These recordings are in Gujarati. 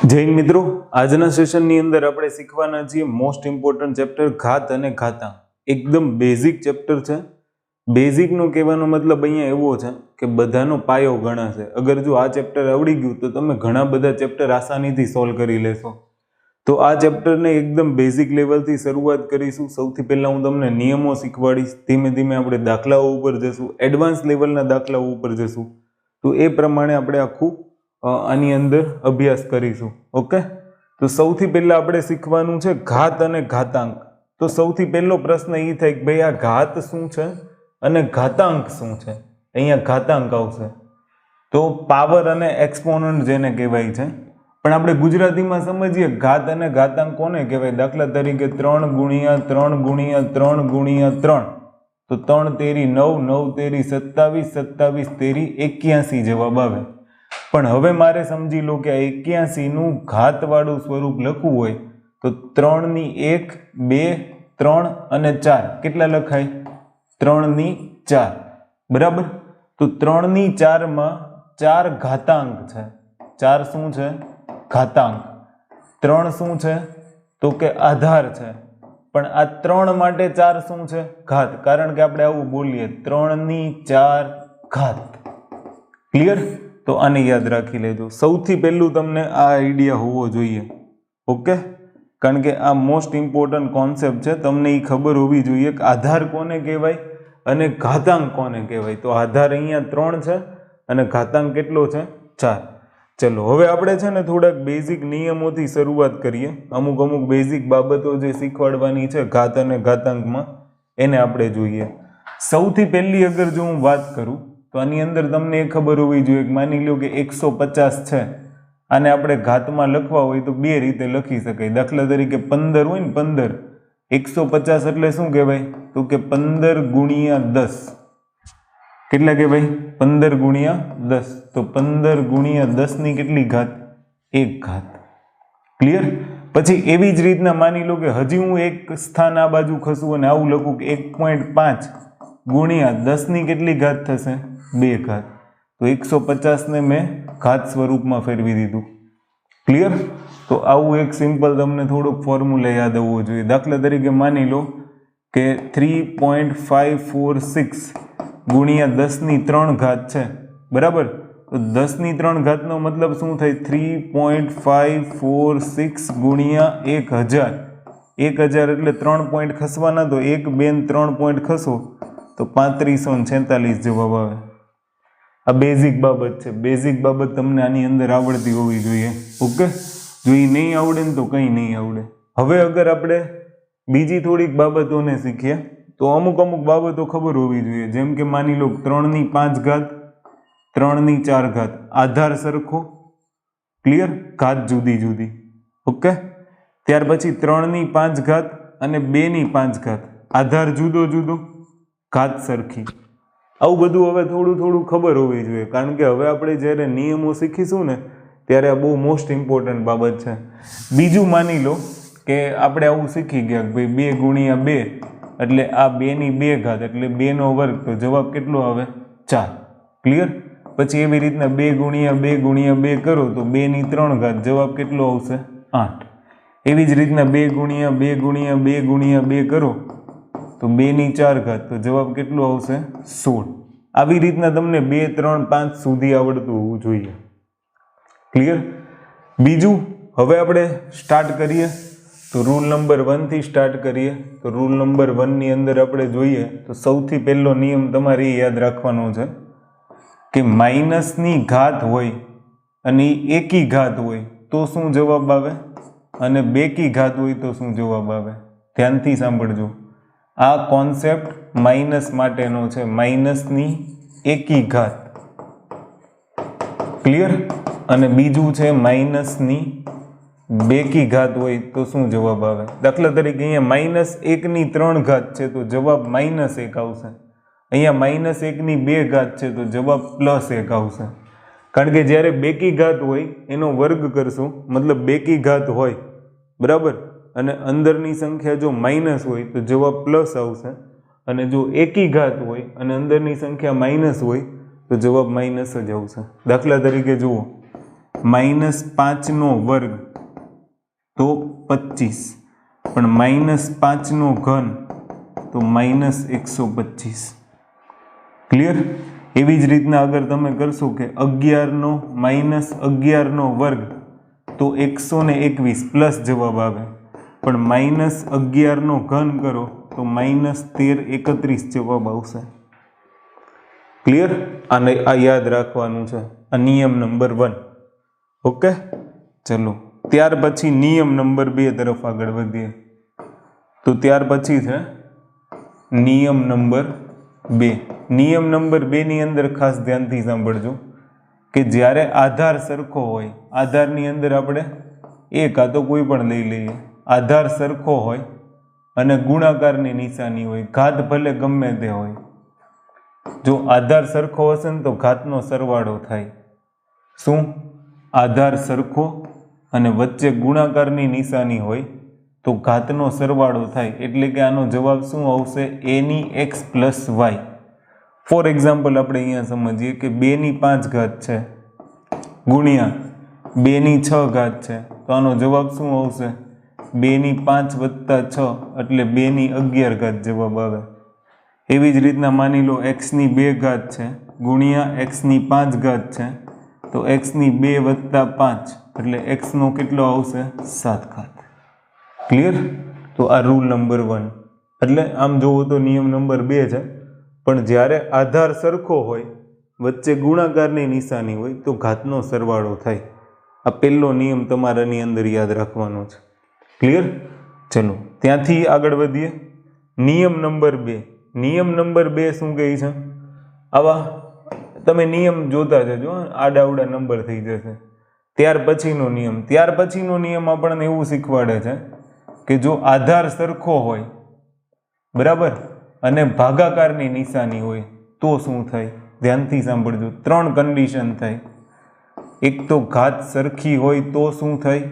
જય હિન્દ મિત્રો, આજના સેશનની અંદર આપણે શીખવાના છીએ મોસ્ટ ઇમ્પોર્ટન્ટ ચેપ્ટર ઘાત અને ઘાતાંક. એકદમ બેઝિક ચેપ્ટર છે. બેઝિકનો કહેવાનો મતલબ અહીંયા એવો છે કે બધાનો પાયો ગણાશે. અગર જો આ ચેપ્ટર આવડી ગયું તો તમે ઘણા બધા ચેપ્ટર આસાનીથી સોલ્વ કરી લેશો. તો આ ચેપ્ટરને એકદમ બેઝિક લેવલથી શરૂઆત કરીશું. સૌથી પહેલાં હું તમને નિયમો શીખવાડીશ. ધીમે ધીમે આપણે દાખલાઓ ઉપર જશું, એડવાન્સ લેવલના દાખલાઓ ઉપર જશું. તો એ પ્રમાણે આપણે આખું આની અંદર અભ્યાસ કરીશું. ઓકે, તો સૌથી પહેલા આપણે શીખવાનું છે ઘાત અને ઘાતાંક. તો સૌથી પહેલો પ્રશ્ન એ થાય કે ભાઈ આ ઘાત શું છે અને ઘાતાંક શું છે. અહીંયા ઘાતાંક આવશે તો પાવર અને એક્સપોનન્ટ જેને કહેવાય છે. પણ આપણે ગુજરાતીમાં સમજીએ ઘાત અને ઘાતાંક કોને કહેવાય. દાખલા તરીકે 3 ગુણ્યા 3 ગુણ્યા 3 ગુણ્યા 3, તો 3 તેરી 9, 9 તેરી 27, 27 તેરી 81 જવાબ આવે. પણ હવે મારે સમજી લો કે આ 81 નું ઘાતવાળું સ્વરૂપ લખવું હોય તો 3 ની 1, 2, 3 અને 4 કેટલા લખાય? 3 ની 4. બરાબર. તો 3 ની 4 માં 4 ઘાતાંક છે. 4 શું છે? ઘાતાંક. 3 શું છે? તો કે આધાર છે. પણ આ 3 માટે 4 શું છે? ઘાત. કારણ કે આપણે આવું બોલીએ 3 ની 4 ઘાત. ક્લિયર? તો આને યાદ રાખી લેજો. સૌથી પહેલું તમને આ આઈડિયા હોવો જોઈએ. ઓકે, કારણ કે આ મોસ્ટ ઇમ્પોર્ટન્ટ કોન્સેપ્ટ છે. તમને એ ખબર હોવી જોઈએ કે આધાર કોને કહેવાય અને ઘાતાંક કોને કહેવાય. તો આધાર અહીંયા 3 છે અને ઘાતાંક કેટલો છે? 4. ચલો હવે આપણે છે ને થોડાક બેઝિક નિયમોથી શરૂઆત કરીએ. અમુક બેઝિક બાબતો જે શીખવાડવાની છે ઘાત અને ઘાતાંકમાં એને આપણે જોઈએ. સૌથી પહેલી અગર જો હું વાત કરું તો આની અંદર તમને એ ખબર હોવી જોઈએ કે માની લો કે 150 છે. આને આપણે ઘાતમાં લખવા હોય તો બે રીતે લખી શકાય. દાખલા તરીકે 15 હોય ને, 15 150 એટલે શું કહેવાય? તો કે 15 ગુણ્યા 10. કેટલા કહેવાય? 15 ગુણ્યા 10. તો 15 ગુણ્યા 10 ની કેટલી ઘાત? 1 ઘાત. ક્લિયર? પછી એવી જ રીતના માની લો કે હજી હું એક સ્થાન આ બાજુ ખસું અને આવું લખું કે 1.5 ગુણ્યા 10 ની કેટલી ઘાત થશે? 2 ઘાત. તો 150 ને મેં ઘાત સ્વરૂપમાં ફેરવી દીધું. ક્લિયર? તો આવું એક સિમ્પલ તમને થોડુંક ફોર્મ્યુલા યાદ આવવો જોઈએ. દાખલા તરીકે માની લો કે 3.546 ગુણ્યા 10 ની 3 ઘાત છે. બરાબર. તો 10 ની 3 ઘાતનો મતલબ શું થાય? 3.546 ગુણ્યા 1000. 1000 એટલે 3 પોઈન્ટ ખસવાના. તો 1, 2, 3 પોઈન્ટ ખસો તો 3546 જવાબ આવે. આ બેઝિક બાબત છે. બેઝિક બાબત તમને આની અંદર આવડતી હોવી જોઈએ. ઓકે, જો એ નહીં આવડે ને તો કંઈ નહીં આવડે. હવે અગર આપણે બીજી થોડીક બાબતોને શીખીએ તો અમુક બાબતો ખબર હોવી જોઈએ. જેમ કે માની લો 3 ની 5 ઘાત, 3 ની 4 ઘાત. આધાર સરખો. ક્લિયર? ઘાત જુદી જુદી. ઓકે, ત્યાર પછી 3 ની 5 ઘાત અને 2 ની 5 ઘાત. આધાર જુદો જુદો, ઘાત સરખી. આવું બધું હવે થોડું ખબર હોવી જોઈએ. કારણ કે હવે આપણે જ્યારે નિયમો શીખીશું ને ત્યારે આ બહુ મોસ્ટ ઇમ્પોર્ટન્ટ બાબત છે. બીજું માની લો કે આપણે આવું શીખી ગયા કે ભાઈ 2 ગુણ્યા 2 એટલે આ 2 ની 2 ઘાત એટલે 2 નો વર્ગ. તો જવાબ કેટલો આવે? 4. ક્લિયર? પછી એવી રીતના 2 ગુણ્યા 2 ગુણ્યા 2 કરો તો 2 ની 3 ઘાત. જવાબ કેટલો આવશે? 8. એવી જ રીતના 2 ગુણ્યા 2 ગુણ્યા 2 ગુણ્યા 2 કરો તો 2 ની 4 ઘાત. તો જવાબ કેટલો આવશે? 16. આવી રીતના તમને 2, 3, 5 સુધી આવડતું હોવું જોઈએ. ક્લિયર? બીજું હવે આપણે સ્ટાર્ટ કરીએ તો રૂલ નંબર 1 થી સ્ટાર્ટ કરીએ. તો રૂલ નંબર 1 ની અંદર આપણે જોઈએ તો સૌથી પહેલો નિયમ તમારે યાદ રાખવાનો છે કે માઇનસની ઘાત હોય અને એકી ઘાત હોય તો શું જવાબ આવે અને બેકી ઘાત હોય તો શું જવાબ આવે. ધ્યાનથી સાંભળજો. આ કોન્સેપ્ટ માઇનસ માટેનો છે. માઇનસની એકી ઘાત. ક્લિયર? અને બીજું છે માઇનસની બેકી ઘાત હોય તો શું જવાબ આવે. દાખલા તરીકે અહીંયા -1 ની 3 ઘાત છે તો જવાબ -1 આવશે. અહીંયા -1 ની 2 ઘાત છે તો જવાબ +1 આવશે. કારણ કે જ્યારે બેકી ઘાત હોય એનો વર્ગ કરશો, મતલબ બેકી ઘાત હોય, બરાબર, અને અંદરની સંખ્યા જો માઇનસ હોય તો જવાબ પ્લસ આવશે. અને જો એકી ઘાત હોય અને અંદરની સંખ્યા માઇનસ હોય તો જવાબ માઇનસ જ આવશે. દાખલા તરીકે જુઓ -5નો વર્ગ તો 25, પણ -5નો ઘન તો -125. ક્લિયર? એવી જ રીતના અગર તમે કરશો કે 11નો -11નો વર્ગ તો 121 પ્લસ જવાબ આવે, પણ -11નો ઘન કરો તો -1331 જવાબ આવશે. ક્લિયર? આને આ યાદ રાખવાનું છે, આ નિયમ નંબર 1. ઓકે, ચલો ત્યાર પછી નિયમ નંબર 2 તરફ આગળ વધીએ. તો ત્યાર પછી છે નિયમ નંબર 2. નિયમ નંબર 2 ની અંદર ખાસ ધ્યાનથી સાંભળજો કે જ્યારે આધાર સરખો હોય, આધારની અંદર આપણે એક આ તો કોઈ પણ લઈ લઈએ, આધાર સરખો હોય અને ગુણાકારની નિશાની હોય, ઘાત ભલે ગમે તે હોય. જો આધાર સરખો હશે ને તો ઘાતનો સરવાળો થાય. શું? આધાર સરખો અને વચ્ચે ગુણાકારની નિશાની હોય તો ઘાતનો સરવાળો થાય. એટલે કે આનો જવાબ શું આવશે? a(x + y). ફોર એક્ઝામ્પલ આપણે અહીંયા સમજીએ કે 2(5) છે ગુણ્યા 2(6) છે, તો આનો જવાબ શું આવશે? 2(5 + 6) એટલે 2(11) જવાબ આવે. એવી જ રીતના માની લો x(2) છે ગુણ્યા x(5) છે, તો x(2 + 5) એટલે x નો કેટલો આવશે? 7. ક્લિયર? તો આ રૂલ નંબર 1. એટલે આમ જોવો તો નિયમ નંબર 2 છે, પણ જ્યારે આધાર સરખો હોય, વચ્ચે ગુણાકારની નિશાની હોય તો ઘાતનો સરવાળો થાય. આ પહેલો નિયમ તમારાની અંદર યાદ રાખવાનો છે. ક્લિયર? ચલો ત્યાંથી આગળ વધીએ. નિયમ નંબર 2. નિયમ નંબર 2 શું કહે છે? આવા તમે નિયમ જોતા જજો, આડાવડા નંબર થઈ જશે. ત્યાર પછીનો નિયમ આપણને એવું શીખવાડે છે કે જો આધાર સરખો હોય, બરાબર, અને ભાગાકારની નિશાની હોય તો શું થાય? ધ્યાનથી સાંભળજો. 3 કન્ડિશન થાય. એક તો ઘાત સરખી હોય તો શું થાય?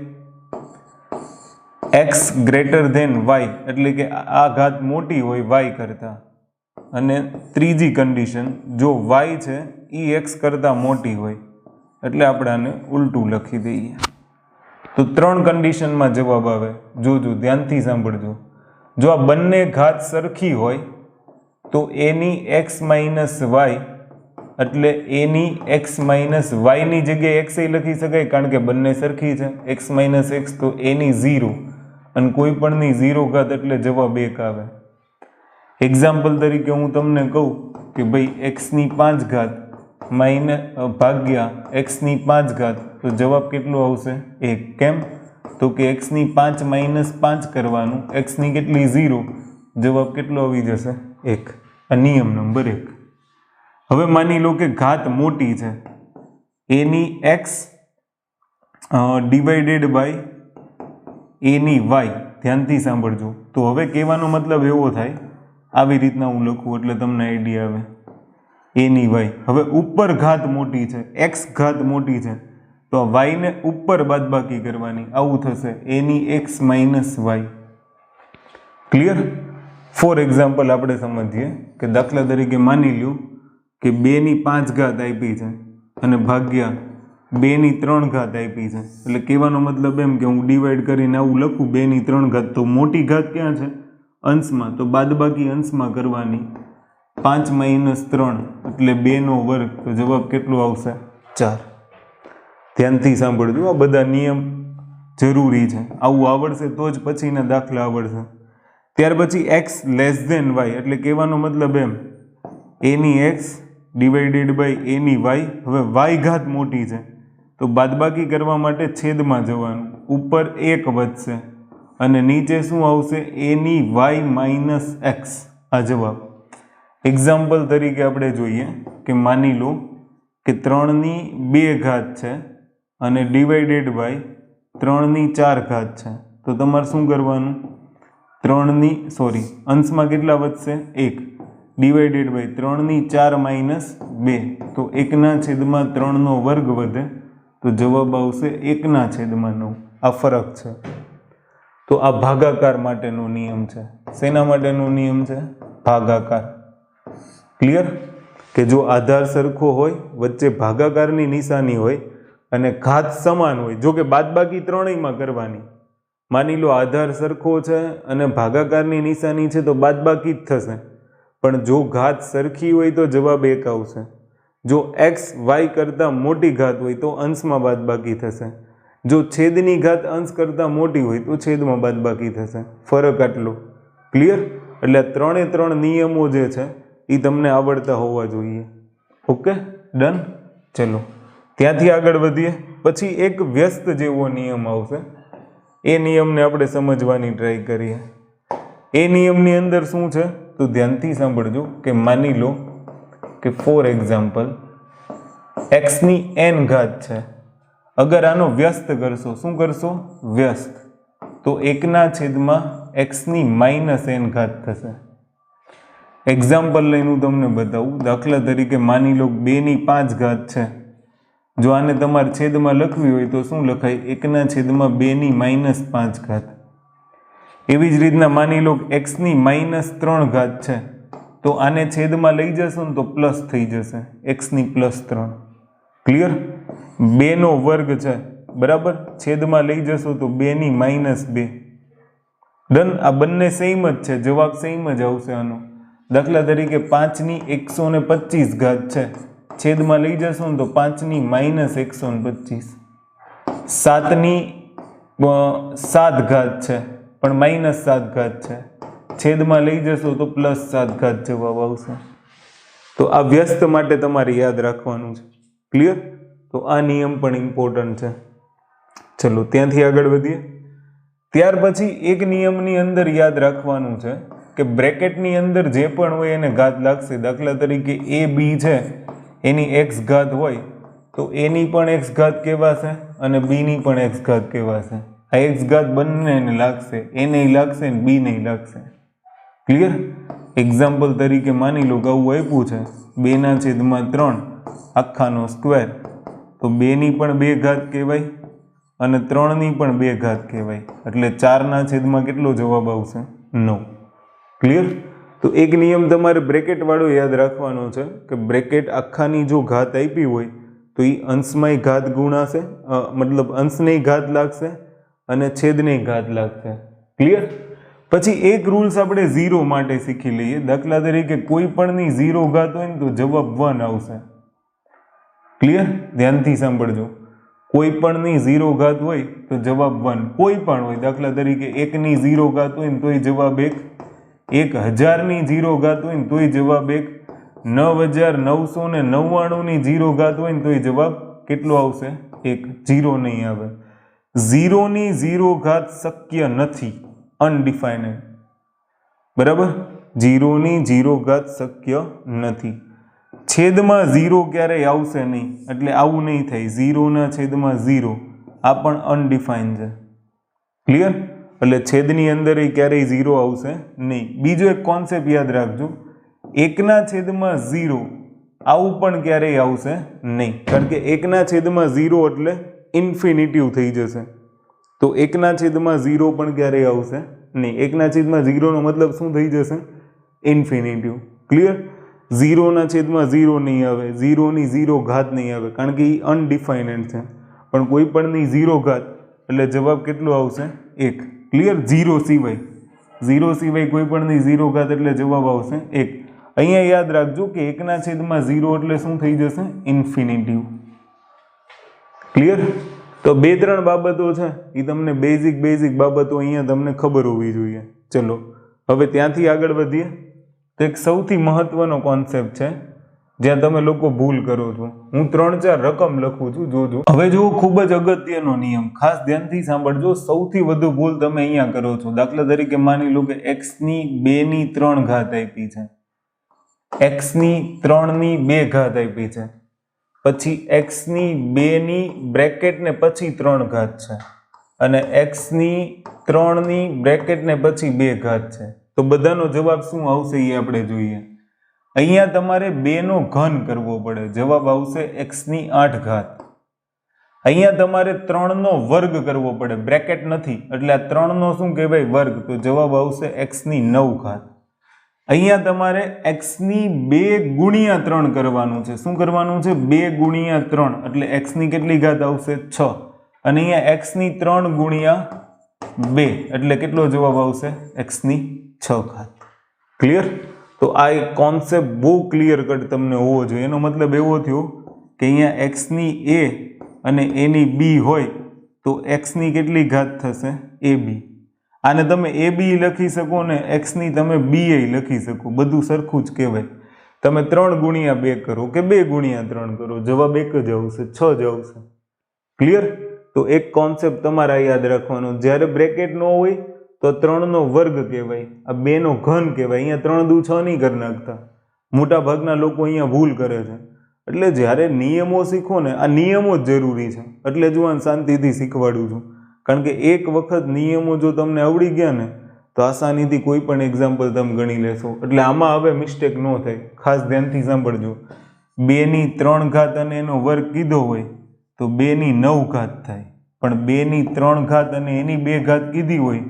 x > y, એટલે કે આ ઘાત મોટી હોય y કરતા. અને ત્રીજી કન્ડિશન, જો y છે એ x કરતા મોટી હોય, એટલે આપણે આને ઉલટું લખી દઈએ. તો 3 કન્ડિશનમાં જવાબ આવે. જોજો, ધ્યાનથી સાંભળજો. જો આ બંને ઘાત સરખી હોય તો a(x - y) એટલે a(x - y) ની જગ્યાએ x લખી શકાય, કારણ કે બંને સરખી છે. x - x તો a(0), અને કોઈ પણની 0 ઘાત એટલે જવાબ 1 આવે. એક્ઝામ્પલ તરીકે હું તમને કહું કે ભાઈ x(5) ભાગ્યા x(5) તો જવાબ કેટલો આવશે? 1. કેમ? તો કે x(5) - 5 કરવાનું, x ની કેટલી? 0, જવાબ કેટલો આવી જશે? 1. આ નિયમ નંબર 1. હવે માની લો કે ઘાત મોટી છે, a(x) ડિવાઇડેડ બાય a(y). ધ્યાનથી સાંભળજો. તો હવે કહેવાનો મતલબ એવો થાય, આવી રીતના હું લખું એટલે તમને આઈડિયા આવે. a(y). હવે ઉપર ઘાત મોટી છે, x ઘાત મોટી છે, તો y ને ઉપર બાદબાકી કરવાની, આવું થશે a(x - y). ક્લિયર? ફોર એક્ઝામ્પલ આપણે સમજીએ કે દાખલા તરીકે માની લ્યો કે 2(5) આપી છે અને ભાગ્યા 2(3) આપી છે. એટલે કહેવાનો મતલબ એમ કે હું ડિવાઈડ કરીને આવું લખું 2(3), તો મોટી ઘાત ક્યાં છે? અંશમાં, તો બાદબાકી અંશમાં કરવાની. 5 - 3 એટલે 2(2), તો જવાબ કેટલો આવશે? 4. ધ્યાનથી સાંભળજો, આ બધા નિયમ જરૂરી છે. આવું આવડશે તો જ પછીના દાખલા આવડશે. ત્યાર પછી x < y, એટલે કહેવાનો મતલબ એમ a(x) ડિવાઇડેડ બાય a(y). હવે y ઘાત મોટી છે તો બાદબાકી કરવા માટે છેદમાં જવાનું, ઉપર 1 વધશે અને નીચે શું આવશે? a(y - x). આ જવાબ. એક્ઝામ્પલ તરીકે આપણે જોઈએ કે માની લો કે 3(2) છે અને ડિવાઇડેડ બાય 3(4) છે, તો તમારે શું કરવાનું? અંશમાં કેટલા વધશે? 1, ડિવાઇડેડ બાય 3(4) - 2, તો 1/3 વર્ગ વધે, તો જવાબ આવશે 1/9. આ ફરક છે. તો આ ભાગાકાર માટેનો નિયમ છે. શેના માટેનો નિયમ છે? ભાગાકાર. ક્લિયર? કે જો આધાર સરખો હોય, વચ્ચે ભાગાકારની નિશાની હોય અને ઘાત સમાન હોય, જો કે બાદબાકી ત્રણેયમાં કરવાની. માની લો આધાર સરખો છે અને ભાગાકારની નિશાની છે તો બાદબાકી જ થશે, પણ જો ઘાત સરખી હોય તો જવાબ 1 આવશે. જો x y કરતાં મોટી ઘાત હોય તો અંશમાં બાદબાકી થશે, જો છેદની ઘાત અંશ કરતાં મોટી હોય તો છેદમાં બાદબાકી થશે. ફરક આટલો. ક્લિયર? એટલે આ ત્રણે ત્રણ નિયમો જે છે એ તમને આવડતા હોવા જોઈએ. Okay, done. ચલો ત્યાંથી આગળ વધીએ. પછી એક વ્યસ્ત જેવો નિયમ આવશે, એ નિયમને આપણે સમજવાની ટ્રાય કરીએ. એ નિયમની અંદર શું છે તો ધ્યાનથી સાંભળજો કે માની લો કે ફોર એક્ઝામ્પલ x ની n ઘાત છે. અગર આનો વ્યસ્ત કરશો, શું કરશો? વ્યસ્ત, તો 1/, x ની -n ઘાત થશે. એક્ઝામ્પલ લઈને હું તમને બતાવું. દાખલા તરીકે માની લો 2/5 ઘાત છે. જો આને તમારે છેદમાં લખવી હોય તો શું લખાય? 1/2 - 5 ઘાત. એવી જ રીતના માની લો x ની -3 ઘાત છે, તો આને છેદમાં લઈ જશો ને તો પ્લસ થઈ જશે, x ની +3. ક્લિયર? 2 નો વર્ગ છે, બરાબર, છેદમાં લઈ જશો તો 2 ની -2. ડન. આ બંને સેમ જ છે, જવાબ સેમ જ આવશે આનો. દાખલા તરીકે 5 ની 125 ઘાત છે, છેદમાં લઈ જશો ને તો 5 ની -125. 7 ની 7 ઘાત છે પણ -7 ઘાત છે, છેદમાં લઈ જશો તો +7 ઘાત જવાબ આવશે. તો આ વ્યસ્ત માટે તમારે યાદ રાખવાનું છે. ક્લિયર? તો આ નિયમ પણ ઇમ્પોર્ટન્ટ છે. ચલો ત્યાંથી આગળ વધીએ. ત્યાર પછી એક નિયમની અંદર યાદ રાખવાનું છે કે બ્રેકેટની અંદર જે પણ હોય એને ઘાત લાગશે. દાખલા તરીકે a b છે, એની x ઘાત હોય તો a ની પણ x ઘાત કહેવાશે અને b ની પણ x ઘાત કહેવાશે. આ x ઘાત બંનેને લાગશે, a નહીં લાગશે ને b નહીં લાગશે. ક્લિયર? એક્ઝામ્પલ તરીકે માની લો કે આવું આપ્યું છે 2/3 આખાનો સ્ક્વેર, તો 2 ની પણ 2 ઘાત કહેવાય અને 3 ની પણ 2 ઘાત કહેવાય, એટલે 4/, કેટલો જવાબ આવશે? 9. ક્લિયર? તો એક નિયમ તમારે બ્રેકેટ વાળો યાદ રાખવાનો છે કે બ્રેકેટ આખાની જો ઘાત આપી હોય તો એ અંશમાંય ઘાત ગુણાશે, મતલબ અંશની ઘાત લાગશે અને છેદની ઘાત લાગશે. ક્લિયર? પછી એક રૂલ્સ આપણે 0 માટે શીખી લઈએ. દાખલા તરીકે કોઈ પણની 0 ઘાત હોય ને તો જવાબ 1 આવશે. ક્લિયર? ધ્યાનથી સાંભળજો. કોઈ પણની 0 ઘાત હોય તો જવાબ 1. કોઈ પણ હોય, દાખલા તરીકે 1 ની 0 ઘાત હોય ને તોય જવાબ 1, 1000 ની 0 ઘાત હોય ને તોય જવાબ 1, 9999 ની 0 ઘાત હોય ને તોય જવાબ કેટલો આવશે? 1. 0 નહીં આવે. 0 ની 0 ઘાત શક્ય નથી, અનડિફાઇનેડ. બરાબર? 0 ની 0 ઘાત શક્ય નથી. છેદમાં 0 ક્યારેય આવશે નહીં, એટલે આવું નહીં થાય. 0/0 આ પણ અનડિફાઇન છે. ક્લિયર? એટલે છેદની અંદર ક્યારેય 0 આવશે નહીં. બીજો એક કોન્સેપ્ટ યાદ રાખજો, 1/0 આવું પણ ક્યારેય આવશે નહીં, કારણ કે 1/0 એટલે ઇન્ફિનિટિવ થઈ જશે. તો 1/0 પણ ક્યારેય આવશે નહીં. 1/0 નો મતલબ શું થઈ જશે? ઇન્ફિનિટિવ. ક્લિયર? 0/0 નહીં આવે, 0 ની 0 ઘાત નહીં આવે, કારણ કે એ અનડિફાઇનેડ છે. પણ કોઈ પણની 0 ઘાત એટલે જવાબ કેટલો આવશે? 1. ક્લિયર? 0 સિવાય, 0 સિવાય કોઈ પણની 0 ઘાત એટલે જવાબ આવશે 1. અહીંયા યાદ રાખજો કે 1/0 એટલે શું થઈ જશે? ઇન્ફિનિટિવ. ક્લિયર? તો 2-3 બાબતો છે એ તમને બેઝિક બાબતો અહીંયા તમને ખબર હોવી જોઈએ. ચલો હવે ત્યાંથી આગળ વધીએ. તો એક સૌથી મહત્વનો કોન્સેપ્ટ છે જ્યાં તમે લોકો ભૂલ કરો છો. હું 3-4 રકમ લખું છું, જોજો. હવે જો ખૂબ જ અગત્યનો નિયમ, ખાસ ધ્યાનથી સાંભળજો. સૌથી વધુ ભૂલ તમે અહીંયા કરો છો. દાખલા તરીકે માની લો કે x ની 2/3 ઘાત આપી છે, x ની 3/2 ઘાત આપી છે, પછી x ની 2 બ્રેકેટ ને પછી 3 ઘાત છે અને x ની 3 બ્રેકેટ ને પછી 2 ઘાત છે. તો બધાનો જવાબ શું આવશે એ આપણે જોઈએ. અહીંયા તમારે 2 નો ઘન કરવો પડે, જવાબ આવશે x ની 8 ઘાત. અહીંયા તમારે 3 નો વર્ગ કરવો પડે, બ્રેકેટ નથી એટલે આ 3 નો શું કહેવાય? વર્ગ. તો જવાબ આવશે x ની 9 ઘાત. અહીંયા તમારે x ની 2 ગુણ્યા 3 કરવાનું છે. શું કરવાનું છે? 2 ગુણ્યા 3 એટલે x ની કેટલી ઘાત આવશે? 6. અને અહીંયા x ની 3 ગુણ્યા 2 એટલે કેટલો જવાબ આવશે? x ની 6 ઘાત. ક્લિયર? તો આ એક કોન્સેપ્ટ બહુ ક્લિયર કટ તમને હોવો જોઈએ. એનો મતલબ એવો થયો કે અહીંયા x ની a અને a ની b હોય તો x ની કેટલી ઘાત થશે? ab. આને તમે ab લખી શકો ને x ની તમે b લખી શકો, બધું સરખું જ કહેવાય. તમે 3 ગુણ્યા 2 કરો કે 2 ગુણ્યા 3 કરો, જવાબ એક જ આવશે, 6 જ આવશે. ક્લિયર? તો એક કોન્સેપ્ટ તમારે યાદ રાખવાનો, જ્યારે બ્રેકેટ ન હોય તો 3 નો વર્ગ કહેવાય, આ 2 નો ઘન કહેવાય. અહીંયા 3 દુ 6 નહીં કરી નાખતા. મોટા ભાગના લોકો અહીંયા ભૂલ કરે છે. એટલે જ્યારે નિયમો શીખો ને, આ નિયમો જ જરૂરી છે. એટલે જો આ શાંતિથી શીખવાડું છું, કારણ કે એક વખત નિયમો જો તમને આવડી ગયા ને તો આસાનીથી કોઈ પણ એક્ઝામ્પલ તમે ગણી લેશો. એટલે આમાં હવે મિસ્ટેક ન થાય, ખાસ ધ્યાનથી સાંભળજો. 2 ની 3 ઘાત અને એનો વર્ગ કીધો હોય તો 2 ની 9 ઘાત થાય, પણ 2 ની 3 ઘાત અને એની 2 ઘાત કીધી હોય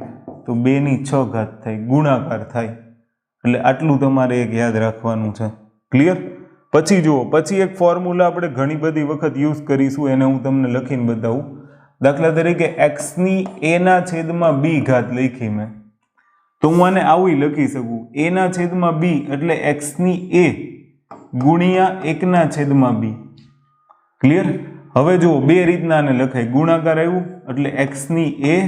તો 2 ની 6 ઘાત થાય, ગુણાકાર થાય. એટલે આટલું તમારે એક યાદ રાખવાનું છે. ક્લિયર? પછી જુઓ, પછી એક ફોર્મ્યુલા આપણે ઘણી બધી વખત યુઝ કરીશું, એને હું તમને લખીને બતાવું. દાખલા તરીકે x ની a ના છેદમાં b ઘાત લખી મેં, તો હું આને આવું લખી શકું, a ના છેદમાં b એટલે x ની a ગુણ્યા 1 ના છેદમાં b. ક્લિયર? હવે જુઓ, બે રીતના આને લખાય. ગુણાકાર આવ્યું એટલે x ની a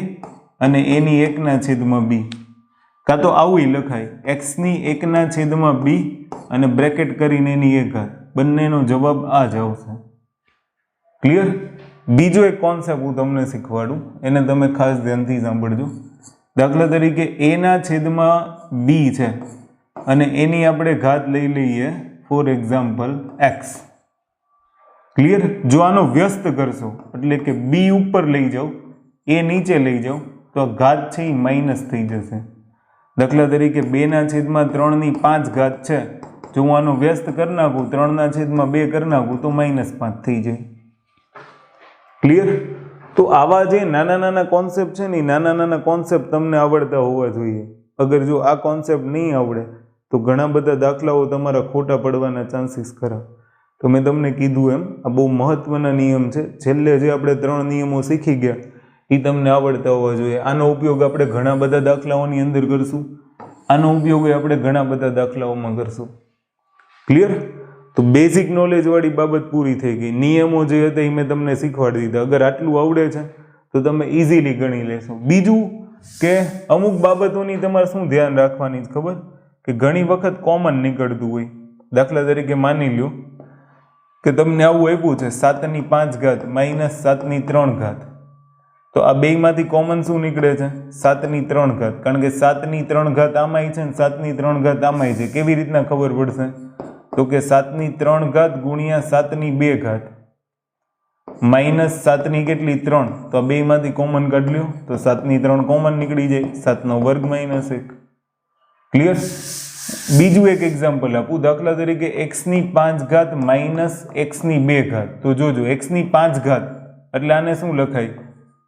અને a ની 1 ના છેદમાં b, કાં તો આવું લખાય x ની 1 ના છેદમાં b અને બ્રેકેટ કરીને એની 1 ઘાત. બંનેનો જવાબ આ જ આવશે. ક્લિયર? બીજો એક કોન્સેપ્ટ હું તમને શીખવાડું, એને તમે ખાસ ધ્યાનથી સાંભળજો. દાખલા તરીકે a ના છેદમાં b છે અને એની આપણે ઘાત લઈ લઈએ, ફોર એક્ઝામ્પલ x. ક્લિયર? જો આનો વ્યસ્ત કરશો એટલે કે b ઉપર લઈ જાઓ, a નીચે લઈ જાઓ તો આ ઘાત છે એ માઇનસ થઈ જશે. દાખલા તરીકે 2 ના છેદમાં 3 ની 5 ઘાત છે, જો હું આનો વ્યસ્ત કરી નાખું, 3 ના છેદમાં 2 કરી નાખું તો -5 થઈ જાય. ક્લિયર? તો આવા જે નાના નાના કોન્સેપ્ટ છે ને, નાના નાના કોન્સેપ્ટ તમને આવડતા હોવા જોઈએ. અગર જો આ કોન્સેપ્ટ નહીં આવડે તો ઘણા બધા દાખલાઓ તમારા ખોટા પડવાના ચાન્સીસ ખરા. તો મેં તમને કીધું એમ, આ બહુ મહત્વના નિયમ છે. છેલ્લે જે આપણે 3 નિયમો શીખી ગયા એ તમને આવડતા હોવા જોઈએ. આનો ઉપયોગ આપણે ઘણા બધા દાખલાઓની અંદર કરશું, આનો ઉપયોગ આપણે ઘણા બધા દાખલાઓમાં કરશું. ક્લિયર? તો બેઝિક નોલેજ વાળી બાબત પૂરી થઈ ગઈ. નિયમો જે હતા એ મેં તમને શીખવાડી દીધા. અગર આટલું આવડે છે તો તમે ઇઝીલી ગણી લેશો. બીજું કે અમુક બાબતોની તમારે શું ધ્યાન રાખવાની છે ખબર? કે ઘણી વખત કોમન નીકળતું હોય. દાખલા તરીકે માની લ્યો કે તમને આવું આપ્યું છે 7 ની 5 ઘાત માઇનસ 7 ની 3 ઘાત, તો આ બેયમાંથી કોમન શું નીકળે છે? 7 ની 3 ઘાત. કારણ કે 7 ની 3 ઘાત આમાંય છે ને 7 ની 3 ઘાત આમાંય છે. કેવી રીતના ખબર પડશે? તો કે 7 ની 3 ઘાત ગુણ્યા 7 ની 2 ઘાત માઇનસ 7 ની કેટલી? 3. તો આ બેયમાંથી કોમન કાઢ્યો તો 7 ની 3 કોમન નીકળી જાય, 7 નો વર્ગ -1. ક્લિયર? બીજું એક એક્ઝામ્પલ આપું. દાખલા તરીકે x ની 5 ઘાત માઇનસ x ની 2 ઘાત. તો જોજો, x ની 5 ઘાત એટલે આને શું લખાય?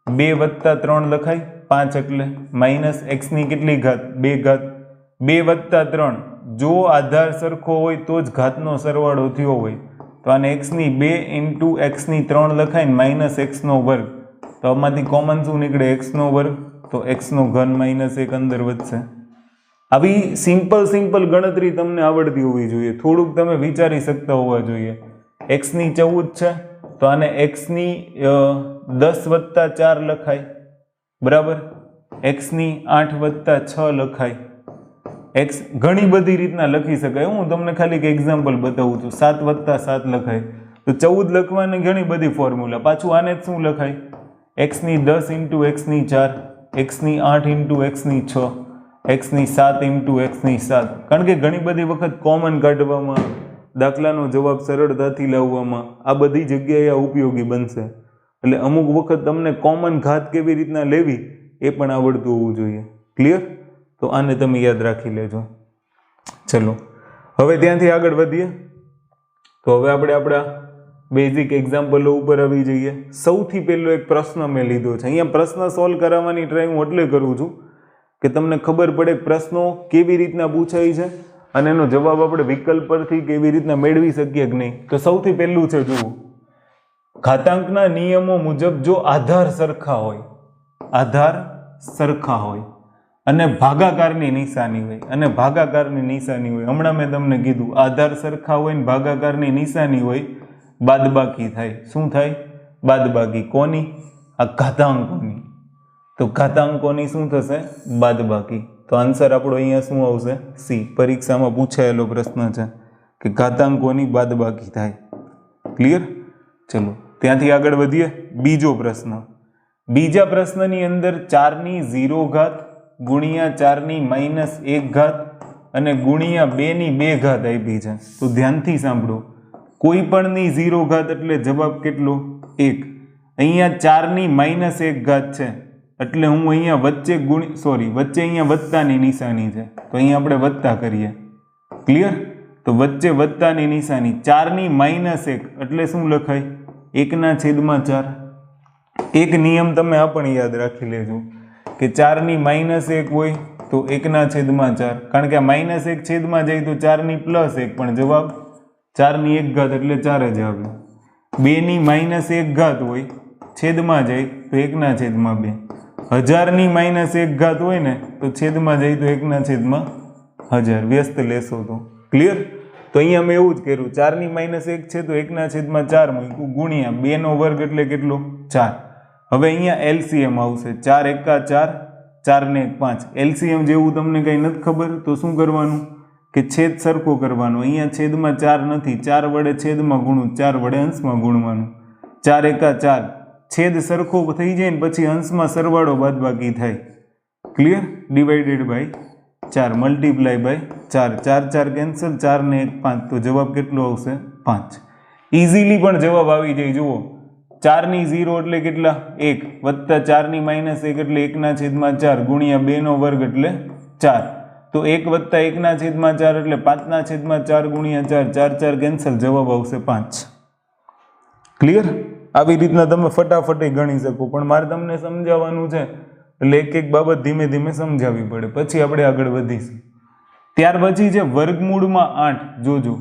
2 વત્તા 3 લખાય, 5 એટલે માઇનસ x ની કેટલી ઘાત? 2 ઘાત. 2 વત્તા 3, જો આધાર સરખો હોય તો જ ઘાતનો સરવાળો થયો હોય, તો આને x ની 2 ઇન્ટુ x ની 3 લખાય માઇનસ x નો વર્ગ. તો આમાંથી કોમન શું નીકળે? x નો વર્ગ. તો x નો ઘન -1 અંદર વધશે. આવી સિમ્પલ ગણતરી તમને આવડતી હોવી જોઈએ. થોડુંક તમે વિચારી શકતા હોવા જોઈએ. x ની 14 છે તો આને x ની 10 વત્તા 4 લખાય, બરાબર? x ની 8 વત્તા 6 લખાય. x ઘણી બધી રીતના લખી શકાય. હું તમને ખાલી એક એક્ઝામ્પલ બતાવું છું. 7 વત્તા 7 લખાય. તો 14 લખવાની ઘણી બધી ફોર્મ્યુલા. પાછું આને જ શું લખાય? x ની 10 ઇન્ટુ x ની 4, x ની 8 ઇન્ટુ x ની 6, x ની 7 ઇન્ટુ x ની 7. કારણ કે ઘણી બધી વખત કોમન કાઢવામાં, દાખલાનો જવાબ સરળતાથી લાવવામાં આ બધી જગ્યાએ આ ઉપયોગી બનશે. એટલે અમુક વખત તમને કોમન ઘાત કેવી રીતના લેવી એ પણ આવડતું હોવું જોઈએ. ક્લિયર? તો આને તમે યાદ રાખી લેજો. ચલો હવે ત્યાંથી આગળ વધીએ. તો હવે આપણે આપણા બેઝિક એક્ઝામ્પલો ઉપર આવી જઈએ. સૌથી પહેલો એક પ્રશ્ન મેં લીધો છે. અહીંયા પ્રશ્ન સોલ્વ કરાવવાની ટ્રાય હું એટલે કરું છું કે તમને ખબર પડે પ્રશ્નો કેવી રીતના પૂછાય છે અને એનો જવાબ આપણે વિકલ્પ પરથી કેવી રીતના મેળવી શકીએ કે નહીં. તો સૌથી પહેલું છે જુઓ, ઘાતાંકના નિયમો મુજબ જો આધાર સરખા હોય, આધાર સરખા હોય અને ભાગાકારની નિશાની હોય, અને ભાગાકારની નિશાની હોય, હમણાં મેં તમને કીધું આધાર સરખા હોય ને ભાગાકારની નિશાની હોય, બાદબાકી થાય. શું થાય? બાદબાકી. કોની? આ ઘાતાંકોની. તો ઘાતાંકોની શું થશે? બાદબાકી. તો આન્સર આપણો અહીંયા શું આવશે? સી. પરીક્ષામાં પૂછાયેલો પ્રશ્ન છે કે ઘાતાંકોની બાદબાકી થાય. ક્લિયર? ચલો ત્યાંથી આગળ વધીએ. બીજો પ્રશ્ન. બીજા પ્રશ્નની અંદર 4ની 0 ઘાત ગુણ્યા 4ની -1 ઘાત અને ગુણ્યા 2ની 2 ઘાત આપી છે. તો ધ્યાનથી સાંભળો, કોઈ પણની 0 ઘાત એટલે જવાબ કેટલો? 1. અહીંયા 4ની -1 ઘાત છે એટલે હું અહીંયા વચ્ચે વચ્ચે અહીંયા વત્તાની નિશાની છે, તો અહીંયા આપણે વત્તા કરીએ. ક્લિયર? તો વચ્ચે વત્તાની નિશાની. 4ની -1 એટલે શું લખાય? 1/4. એક નિયમ તમે આ પણ યાદ રાખી લેજો કે 4ની -1 હોય તો 1/4, કારણ કે આ -1 છેદમાં જાય તો 4ની +1, પણ જવાબ 4ની 1 ઘાત એટલે 4 જ આવે. 2ની -1 ઘાત હોય છેદમાં જાય તો 1/2. 1000ની -1 ઘાત હોય ને તો છેદમાં જાય તો 1/1000. વ્યસ્ત લેશો તો. ક્લિયર? તો અહીંયા મેં એવું જ કર્યું, 4ની -1 છે તો 1/4 મૂક્યું ગુણ્યા 2નો વર્ગ એટલે કેટલો? 4. હવે અહીંયા એલસીએમ આવશે. 4 એકા 4, 4 ને 1 5. એલસીએમ જેવું તમને કંઈ નથી ખબર તો શું કરવાનું કે છેદ સરખો કરવાનો. અહીંયા છેદમાં 4 નથી, 4 વડે છેદમાં ગુણું, 4 વડે અંશમાં ગુણવાનું. 4 એકા 4, છેદ સરખો થઈ જાય ને પછી અંશમાં સરવાળો બાદબાકી થાય. Clear? Divided by 4, multiply by 4, 4 4 cancel, 4 ને 1 5. તો જવાબ કેટલો આવશે? 5. ઇઝીલી પણ જવાબ આવી જાય. જુઓ, 4ની 0 એટલે કેટલા? 1 વત્તા 4ની -1 એટલે 1/4 ગુણ્યા 2નો વર્ગ એટલે 4. તો 1 વત્તા 1/4 એટલે 5/4 ગુણ્યા 4, 4 4 કેન્સલ, જવાબ આવશે 5. ક્લિયર? આવી રીતના તમે ફટાફટ ગણી શકો, પણ મારે તમને સમજાવવાનું છે એટલે એક એક બાબત ધીમે ધીમે સમજાવવી પડે, પછી આપણે આગળ વધીશું. ત્યાર પછી છે વર્ગમૂળમાં 8. જોજો,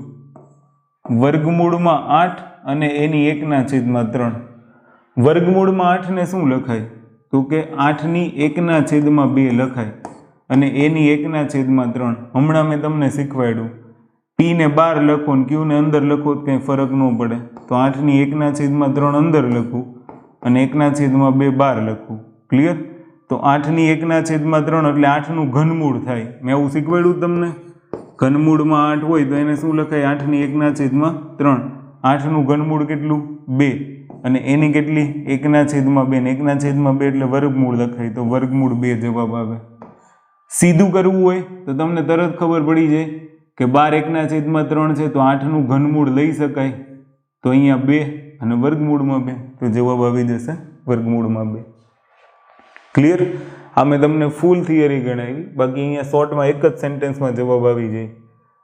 વર્ગમૂળમાં 8 અને એની 1/3. વર્ગમૂળમાં 8 ને શું લખાય? તો કે 8ની 1/2 લખાય અને એની 1/3. હમણાં મેં તમને શીખવાડ્યું, પી ને 12 લખો ને ક્યુ ને અંદર લખો તો કંઈ ફરક ન પડે. તો 8ની 1/3 અંદર લખું અને 1/2 બહાર લખું. ક્લિયર? તો 8ની 1/3 એટલે 8નું ઘનમૂળ થાય. મેં એવું શીખવાડ્યું તમને. ઘનમૂળમાં 8 હોય તો એને શું લખાય? 8ની 1/3. 8નું ઘનમૂળ કેટલું? 2 અને એની કેટલી? 1/2 ને 1/2 એટલે વર્ગમૂળ લખાય, તો વર્ગમૂળ 2 જવાબ આવે. સીધું કરવું હોય તો તમને તરત ખબર પડી જાય કે 12 1/3 છે તો 8નું ઘનમૂળ લઈ શકાય, તો અહીંયા 2 અને વર્ગમૂળમાં 2, તો જવાબ આવી જશે વર્ગમૂળમાં 2. ક્લિયર? આ મેં તમને ફૂલ થિયરી ગણાવી, બાકી અહીંયા શોર્ટમાં એક જ સેન્ટેન્સમાં જવાબ આવી જાય,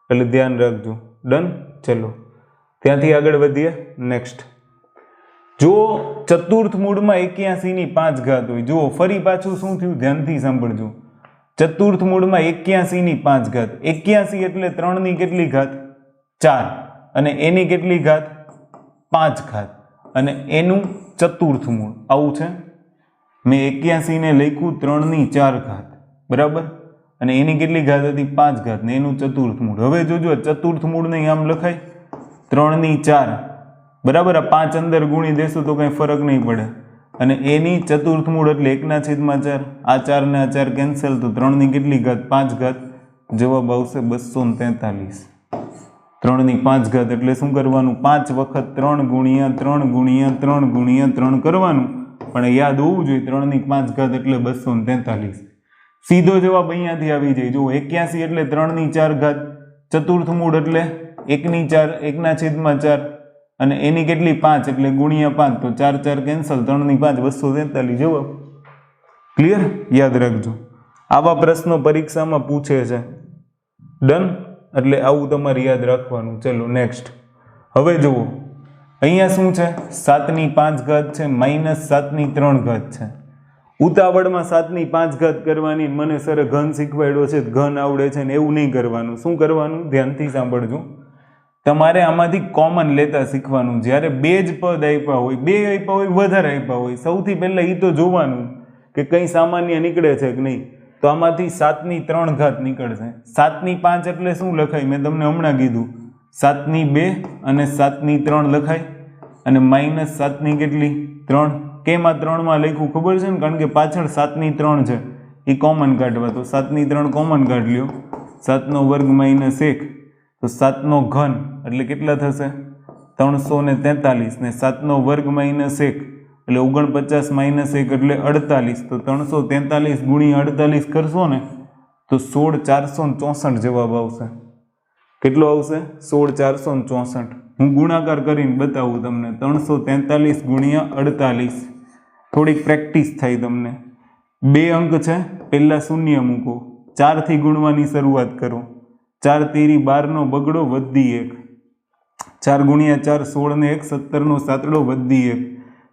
એટલે ધ્યાન રાખજો. ડન? ચલો ત્યાંથી આગળ વધીએ. નેક્સ્ટ, જો ચતુર્થ મૂળમાં 81ની 5 ઘાત હોય. જુઓ ફરી પાછું શું થયું, ધ્યાનથી સાંભળજો. ચતુર્થ મૂળમાં 81ની 5 ઘાત. 81 એટલે 3ની કેટલી ઘાત? 4 અને એની કેટલી ઘાત? 5 ઘાત અને એનું ચતુર્થ મૂળ. આવું છે. મેં 81 ને લખ્યું 3ની 4 ઘાત, બરાબર, અને એની કેટલી ઘાત હતી? 5 ઘાત ને એનું ચતુર્થ મૂળ. હવે જોજો, ચતુર્થ મૂળ નહીં આમ લખાય 3ની 4, બરાબર. આ 5 અંદર ગુણી દેશું તો કંઈ ફરક નહીં પડે. અને એની ચતુર્થ મૂળ એટલે 1/4. આ 4 ને આ 4 કેન્સલ, તો 3ની કેટલી ઘાત? 5 ઘાત. જવાબ આવશે 243. 3ની 5 ઘાત એટલે શું કરવાનું? 5 વખત 3 ગુણ્યા 3 ગુણ્યા 3 ગુણ્યા 3 કરવાનું, પણ યાદ હોવું જોઈએ 3ની 5 ઘાત એટલે 243. સીધો જવાબ અહીંયાથી આવી જાય. જો 81 એટલે 3ની 4 ઘાત, ચતુર્થ મૂળ એટલે 1/4 અને એની કેટલી? 5 એટલે ગુણ્યા 5, તો 4 4 કેન્સલ, 3ની 5 243 જવાબ. ક્લિયર? યાદ રાખજો, આવા પ્રશ્નો પરીક્ષામાં પૂછે છે. ડન? એટલે આવું તમારે યાદ રાખવાનું. ચલો નેક્સ્ટ. હવે જુઓ, અહીંયા શું છે? 7ની 5 ઘાત છે, -7ની 3 ઘાત છે. ઉતાવળમાં 7 ની 5 ઘાત કરવાની, મને સરે ઘન શીખવાડ્યો છે, ઘન આવડે છે ને એવું નહીં કરવાનું. શું કરવાનું? ધ્યાનથી સાંભળજો. તમારે આમાંથી કોમન લેતા શીખવાનું. જ્યારે બે જ પદ આપ્યા હોય, બે આપ્યા હોય, વધારે આપ્યા હોય, સૌથી પહેલાં એ તો જોવાનું કે કંઈ સામાન્ય નીકળે છે કે નહીં. તો આમાંથી 7 ની 3 ઘાત નીકળશે. 7 ની 5 એટલે શું લખાય? મેં તમને હમણાં કીધું 7 ની 2 અને 7 ની 3 લખાય. અને માઇનસ 7 ની કેટલી? 3. કેમ આ 3 લખ્યું ખબર છે ને? કારણ કે પાછળ 7 ની 3 છે, એ કોમન કાઢવા. તો 7 ની 3 કોમન કાઢ લ્યો. 7 નો વર્ગ માઇનસ 1, તો 7 નો ઘન એટલે કેટલા થશે? 343. ને 7 નો વર્ગ માઇનસ 1 એટલે 49 માઇનસ 1 એટલે 48. તો 343 ગુણ્યા 48 કરશો ને તો 16464 જવાબ આવશે. કેટલો આવશે? 16464. હું ગુણાકાર કરીને બતાવું તમને. 343 ગુણ્યા 48. થોડીક પ્રેક્ટિસ થાય તમને. 2 અંક છે, પહેલા શૂન્ય મૂકો, 4 થી ગુણવાની શરૂઆત કરો. 4 તેરી 12 નો બગડો વધી 1. 4 ગુણ્યા 4 16 ને 1 17 નો સાતડો વધી 1.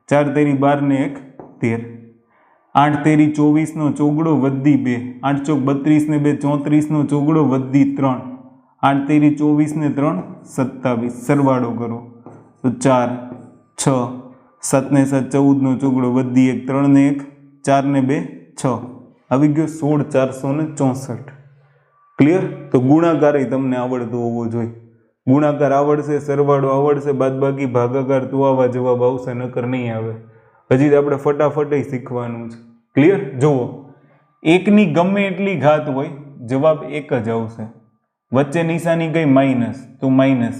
4 તેરી 12 ને 1 13. 8 તેરી 24 નો ચોગડો વધી 2. 8 ચોક 32 ને 2 34 નો ચોગડો વધી 3. 8 તેરી 24 ને 3 27. સરવાળો કરો તો 4 6. 7 ને 7 14 નો ચોગડો વધી 1. 3 ને 1 4 ને 2 6. આવી ગયો 16464. ક્લિયર? તો ગુણાકાર તમને આવડતો હોવો જોઈએ. ગુણાકાર આવડશે, સરવાળો આવડશે, બાદબાકી ભાગાકાર તો આવા જવાબ આવશે, નકર નહીં આવે. હજી આપણે ફટાફટ શીખવાનું છે. ક્લિયર? જુઓ, 1 ની ગમે એટલી ઘાત હોય, જવાબ 1 જ આવશે. વચ્ચે નિશાની કઈ? માઇનસ. તો માઇનસ.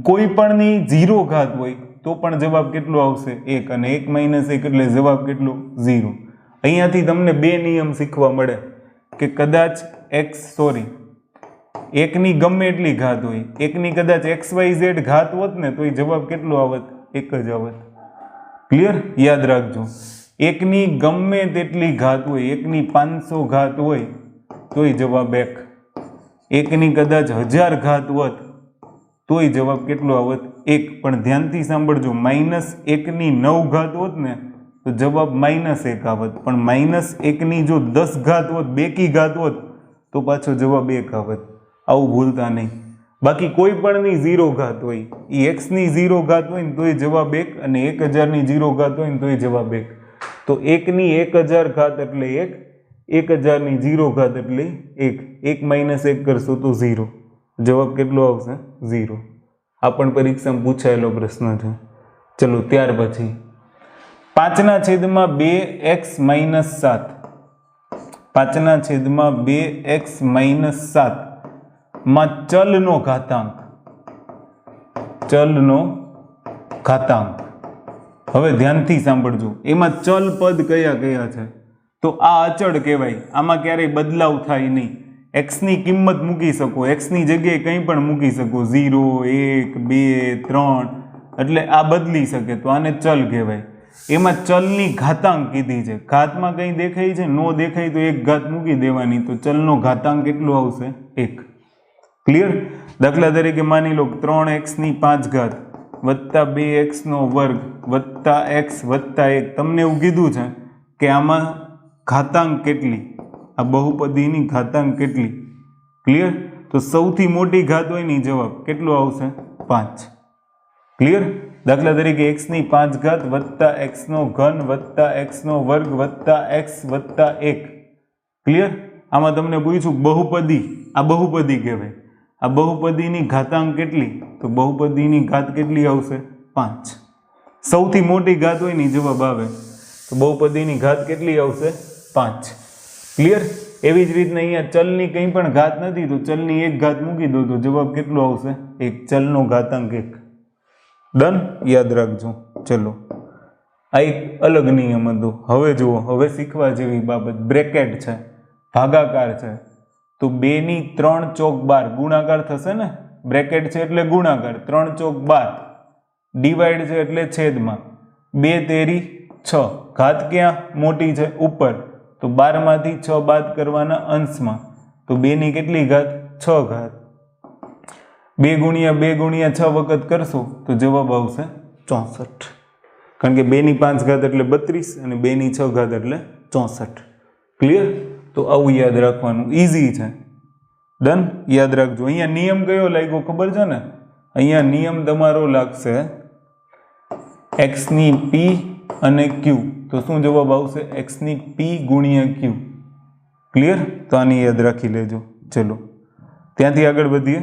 કોઈ પણની 0 ઘાત હોય તો પણ જવાબ કેટલો આવશે? 1. અને 1 માઇનસ 1 એટલે જવાબ કેટલો? 0. અહીંયાથી તમને 2 નિયમ શીખવા મળે કે કદાચ 1 ની ગમે એટલી ઘાત હોય, 1 ની કદાચ XYZ ઘાત હોત ને તો એ જવાબ કેટલો આવત? 1 જ આવત. ક્લિયર? યાદ રાખજો. 1 ની ગમે તેટલી ઘાત હોય, 1 ની 500 ઘાત હોય તો એ જવાબ 1. 1 ની કદાચ 1000 ઘાત હોત તોય જવાબ કેટલો આવત? 1. પણ ધ્યાનથી સાંભળજો, -1 ની 9 ઘાત હોત ને તો જવાબ -1 આવત. પણ -1 ની જો 10 ઘાત હોત, બેકી ઘાત હોત તો પાછો જવાબ 1 આવત. આવું ભૂલતા નહીં. બાકી કોઈ પણની 0 ઘાત હોય, એ x ની 0 ઘાત હોય ને તોય જવાબ 1, અને 1000 ની 0 ઘાત હોય ને તોય જવાબ 1. તો 1 ની 1000 ઘાત એટલે 1, 1000 ની 0 ઘાત એટલે 1. 1 માઇનસ 1 કરશો તો 0. જવાબ કેટલો આવશે? 0. આ પણ પરીક્ષામાં પૂછાયેલો પ્રશ્ન છે. ચલો ત્યાર પછી 5/2x - 7. 5/2x - 7 માં ચલનો ઘાતાંક. ચલનો ઘાતાંક. હવે ધ્યાનથી સાંભળજો. એમાં ચલ પદ કયા કયા છે? તો આ અચળ કહેવાય. આમાં ક્યારેય બદલાવ થાય નહીં. x ની કિંમત મૂકી શકો, x ની જગ્યાએ કંઈ પણ મૂકી શકો, 0 1 2 3, એટલે આ બદલી શકે, તો આને ચલ કહેવાય. એમાં ચલની ઘાતાંક કીધી છે. ઘાતમાં કંઈ દેખાય છે? નો દેખાય તો 1 ઘાત મૂકી દેવાની, તો ચલનો ઘાતાંક કેટલો આવશે? 1. ક્લિયર? દાખલા તરીકે માની લો 3x ની 5 ઘાત વત્તા 2x નો વર્ગ વત્તા x વત્તા 1. તમને એવું કીધું છે કે આમાં ઘાતાંક કેટલી? આ બહુપદીની ઘાતાંક કેટલી? ક્લિયર? તો સૌથી મોટી ઘાત હોય ને જવાબ કેટલો આવશે? 5. ક્લિયર? દાખલા તરીકે x ની 5 ઘાત વત્તા x નો ઘન વત્તા x નો વર્ગ વત્તા x વત્તા 1. ક્લિયર? આમાં તમને પૂછ્યું બહુપદી. આ બહુપદી કહેવાય. આ બહુપદીની ઘાતાંક કેટલી? તો બહુપદીની ઘાત કેટલી આવશે? 5. સૌથી મોટી ઘાત હોય ને જવાબ આવે. તો બહુપદીની ઘાત કેટલી આવશે? 5. ક્લિયર? એવી જ રીતના અહીંયા ચલની કંઈ પણ ઘાત નથી તો ચલની 1 ઘાત મૂકી દો તો જવાબ કેટલો આવશે? 1. ચલનો ઘાતાંક 1. ડન? યાદ રાખજો. ચલો, આ એક અલગ નિયમ હતો. હવે જુઓ, હવે શીખવા જેવી બાબત. બ્રેકેટ છે, ભાગાકાર છે, તો 2 ની 3 ચોક 12 ગુણાકાર થશે ને? બ્રેકેટ છે એટલે ગુણાકાર. 3 ચોક 12 ડિવાઈડ છે એટલે છેદમાં. 2 તેરી 6. ઘાત ક્યાં મોટી છે? ઉપર. તો 12 માંથી 6 બાદ કરવાના અંશમાં. તો 2 ની કેટલી ઘાત? 6 ઘાત. 2 ગુણ્યા 6 વખત કરશો તો જવાબ આવશે 64. કારણ કે 2 ની 5 ઘાત એટલે 32 અને 2 ની 6 ઘાત એટલે 64. ક્લિયર? તો આવું યાદ રાખવાનું, ઇઝી છે. ડન? યાદ રાખજો. અહીંયા નિયમ કયો લાગ્યો ખબર છે ને? અહીંયા નિયમ તમારો લાગશે x ની p અને q. તો શું જવાબ આવશે? x ની p ગુણ્યા q. ક્લિયર? તો આની યાદ રાખી લેજો. ચલો ત્યાંથી આગળ વધીએ.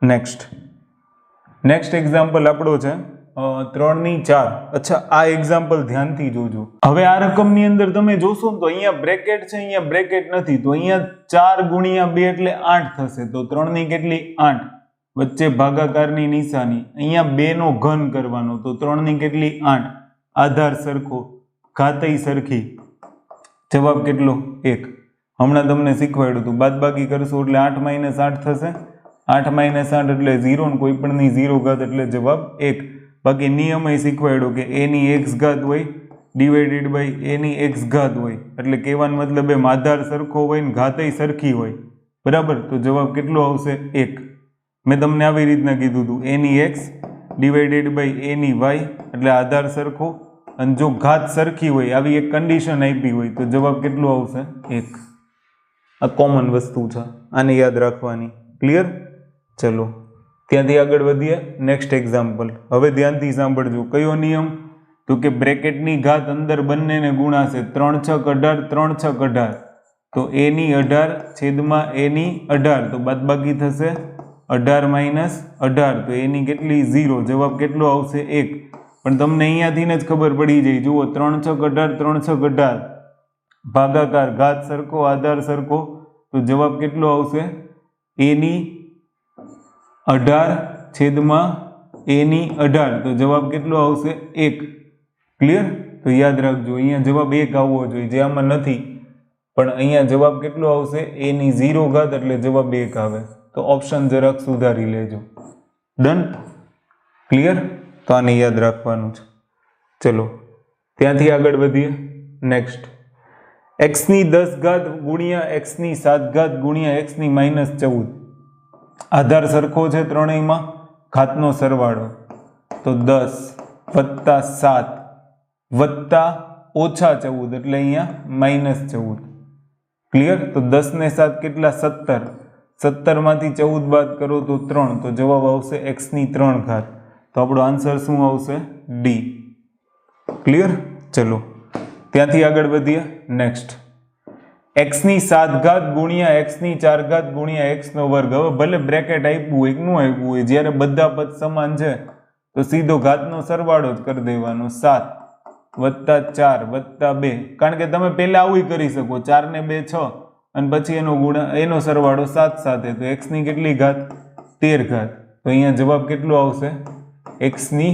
નેક્સ્ટ એક્ઝામ્પલ આપણો છે 3 ની 4. અચ્છા, આ એક્ઝામ્પલ ધ્યાનથી જોજો. હવે આ રકમની અંદર તમે જોશો ને તો અહીંયા બ્રેકેટ છે, અહીંયા બ્રેકેટ નથી. તો અહીંયા 4 ગુણ્યા 2 એટલે 8 થશે. તો 3 ની કેટલી? 8. વચ્ચે ભાગાકારની નિશાની. અહીંયા 2 નો ઘન કરવાનો. તો 3 ની કેટલી? 8. આધાર સરખો, ઘાતય સરખી. જવાબ કેટલો? 1. હમણાં તમને શીખવાડ્યું હતું, બાદબાકી કરશો એટલે 8 - 8 થશે. 8 - 8 એટલે 0, ને કોઈ પણની 0 ઘાત એટલે જવાબ 1. બાકી નિયમ શીખવાડ્યો કે a ની x ઘાત હોય ડિવાઇડેડ બાય a ની x ઘાત હોય. એટલે કહેવાનો મતલબ એમ આધાર સરખો હોય ને ઘાતય સરખી હોય. બરાબર? તો જવાબ કેટલો આવશે? 1. મેં તમને આવી રીતના કીધું હતું, a ની x ડિવાઇડેડ બાય a ની y એટલે આધાર સરખો, અને જો ઘાત સરખી હોય આવી એક કન્ડિશન આપી હોય તો જવાબ કેટલો આવશે? 1. આ કોમન વસ્તુ છે, આને યાદ રાખવાની. ક્લિયર? ચલો ત્યાંથી આગળ વધીએ. Next example. હવે ધ્યાનથી સાંભળજો. કયો નિયમ? તો કે બ્રેકેટની ઘાત અંદર બંનેને ગુણાશે. 3 × 6 = 18, 3 × 6 = 18. તો a ની 18 છેદમાં a ની 18. તો બાદબાકી થશે 18 - 18. તો a ની કેટલી? 0. જવાબ કેટલો આવશે? 1. પણ તમને અહીંયાથી જ ખબર પડી જાય. જુઓ, 3 × 6 = 18, 3 × 6 = 18. ભાગાકાર, ઘાત સરખો, આધાર સરખો. તો જવાબ કેટલો આવશે? a ની 18 છેદમાં a ની 18. તો જવાબ કેટલો આવશે? 1. ક્લિયર? તો યાદ રાખજો, અહીંયા જવાબ 1 આવવો જોઈએ, જે આમાં નથી. પણ અહીંયા જવાબ કેટલો આવશે? a ની 0 ઘાત એટલે જવાબ 1 આવે. તો ઓપ્શન જરાક સુધારી લેજો. ડન? ક્લિયર? તો આને યાદ રાખવાનું છે. ચલો ત્યાંથી આગળ વધીએ. નેક્સ્ટ, x ની 10 ઘાત ગુણ્યા x ની 7 ઘાત ગુણ્યા x ની -14. આધાર સરખો છે ત્રણેયમાં, ઘાતનો સરવાળો. તો 10 + 7 વત્તા -14 એટલે અહીંયા -14. ક્લિયર? તો 10 ને 7 કેટલા? 17. 17 માંથી 14 બાદ કરો તો 3. તો જવાબ આવશે x ની 3 ઘાત. તો આપણો આન્સર શું આવશે? D. ક્લિયર? ચલો ત્યાંથી આગળ વધીએ. નેક્સ્ટ, x ની 7 ઘાત ગુણ્યા x ની 4 ઘાત ગુણ્યા x નો વર્ગ. હવે ભલે બ્રેકેટ આપ્યું હોય કે ન આપ્યું હોય, જ્યારે બધા પદ સમાન છે તો સીધો ઘાતનો સરવાળો જ કરી દેવાનો. 7 + 4 + 2. કારણ કે તમે પહેલા આવું કરી શકો, 4 ને 2 6, અને પછી એનો સરવાળો 7 સાથે. તો x ની કેટલી ઘાત? 13 ઘાત. તો અહીંયા જવાબ કેટલો આવશે? x ની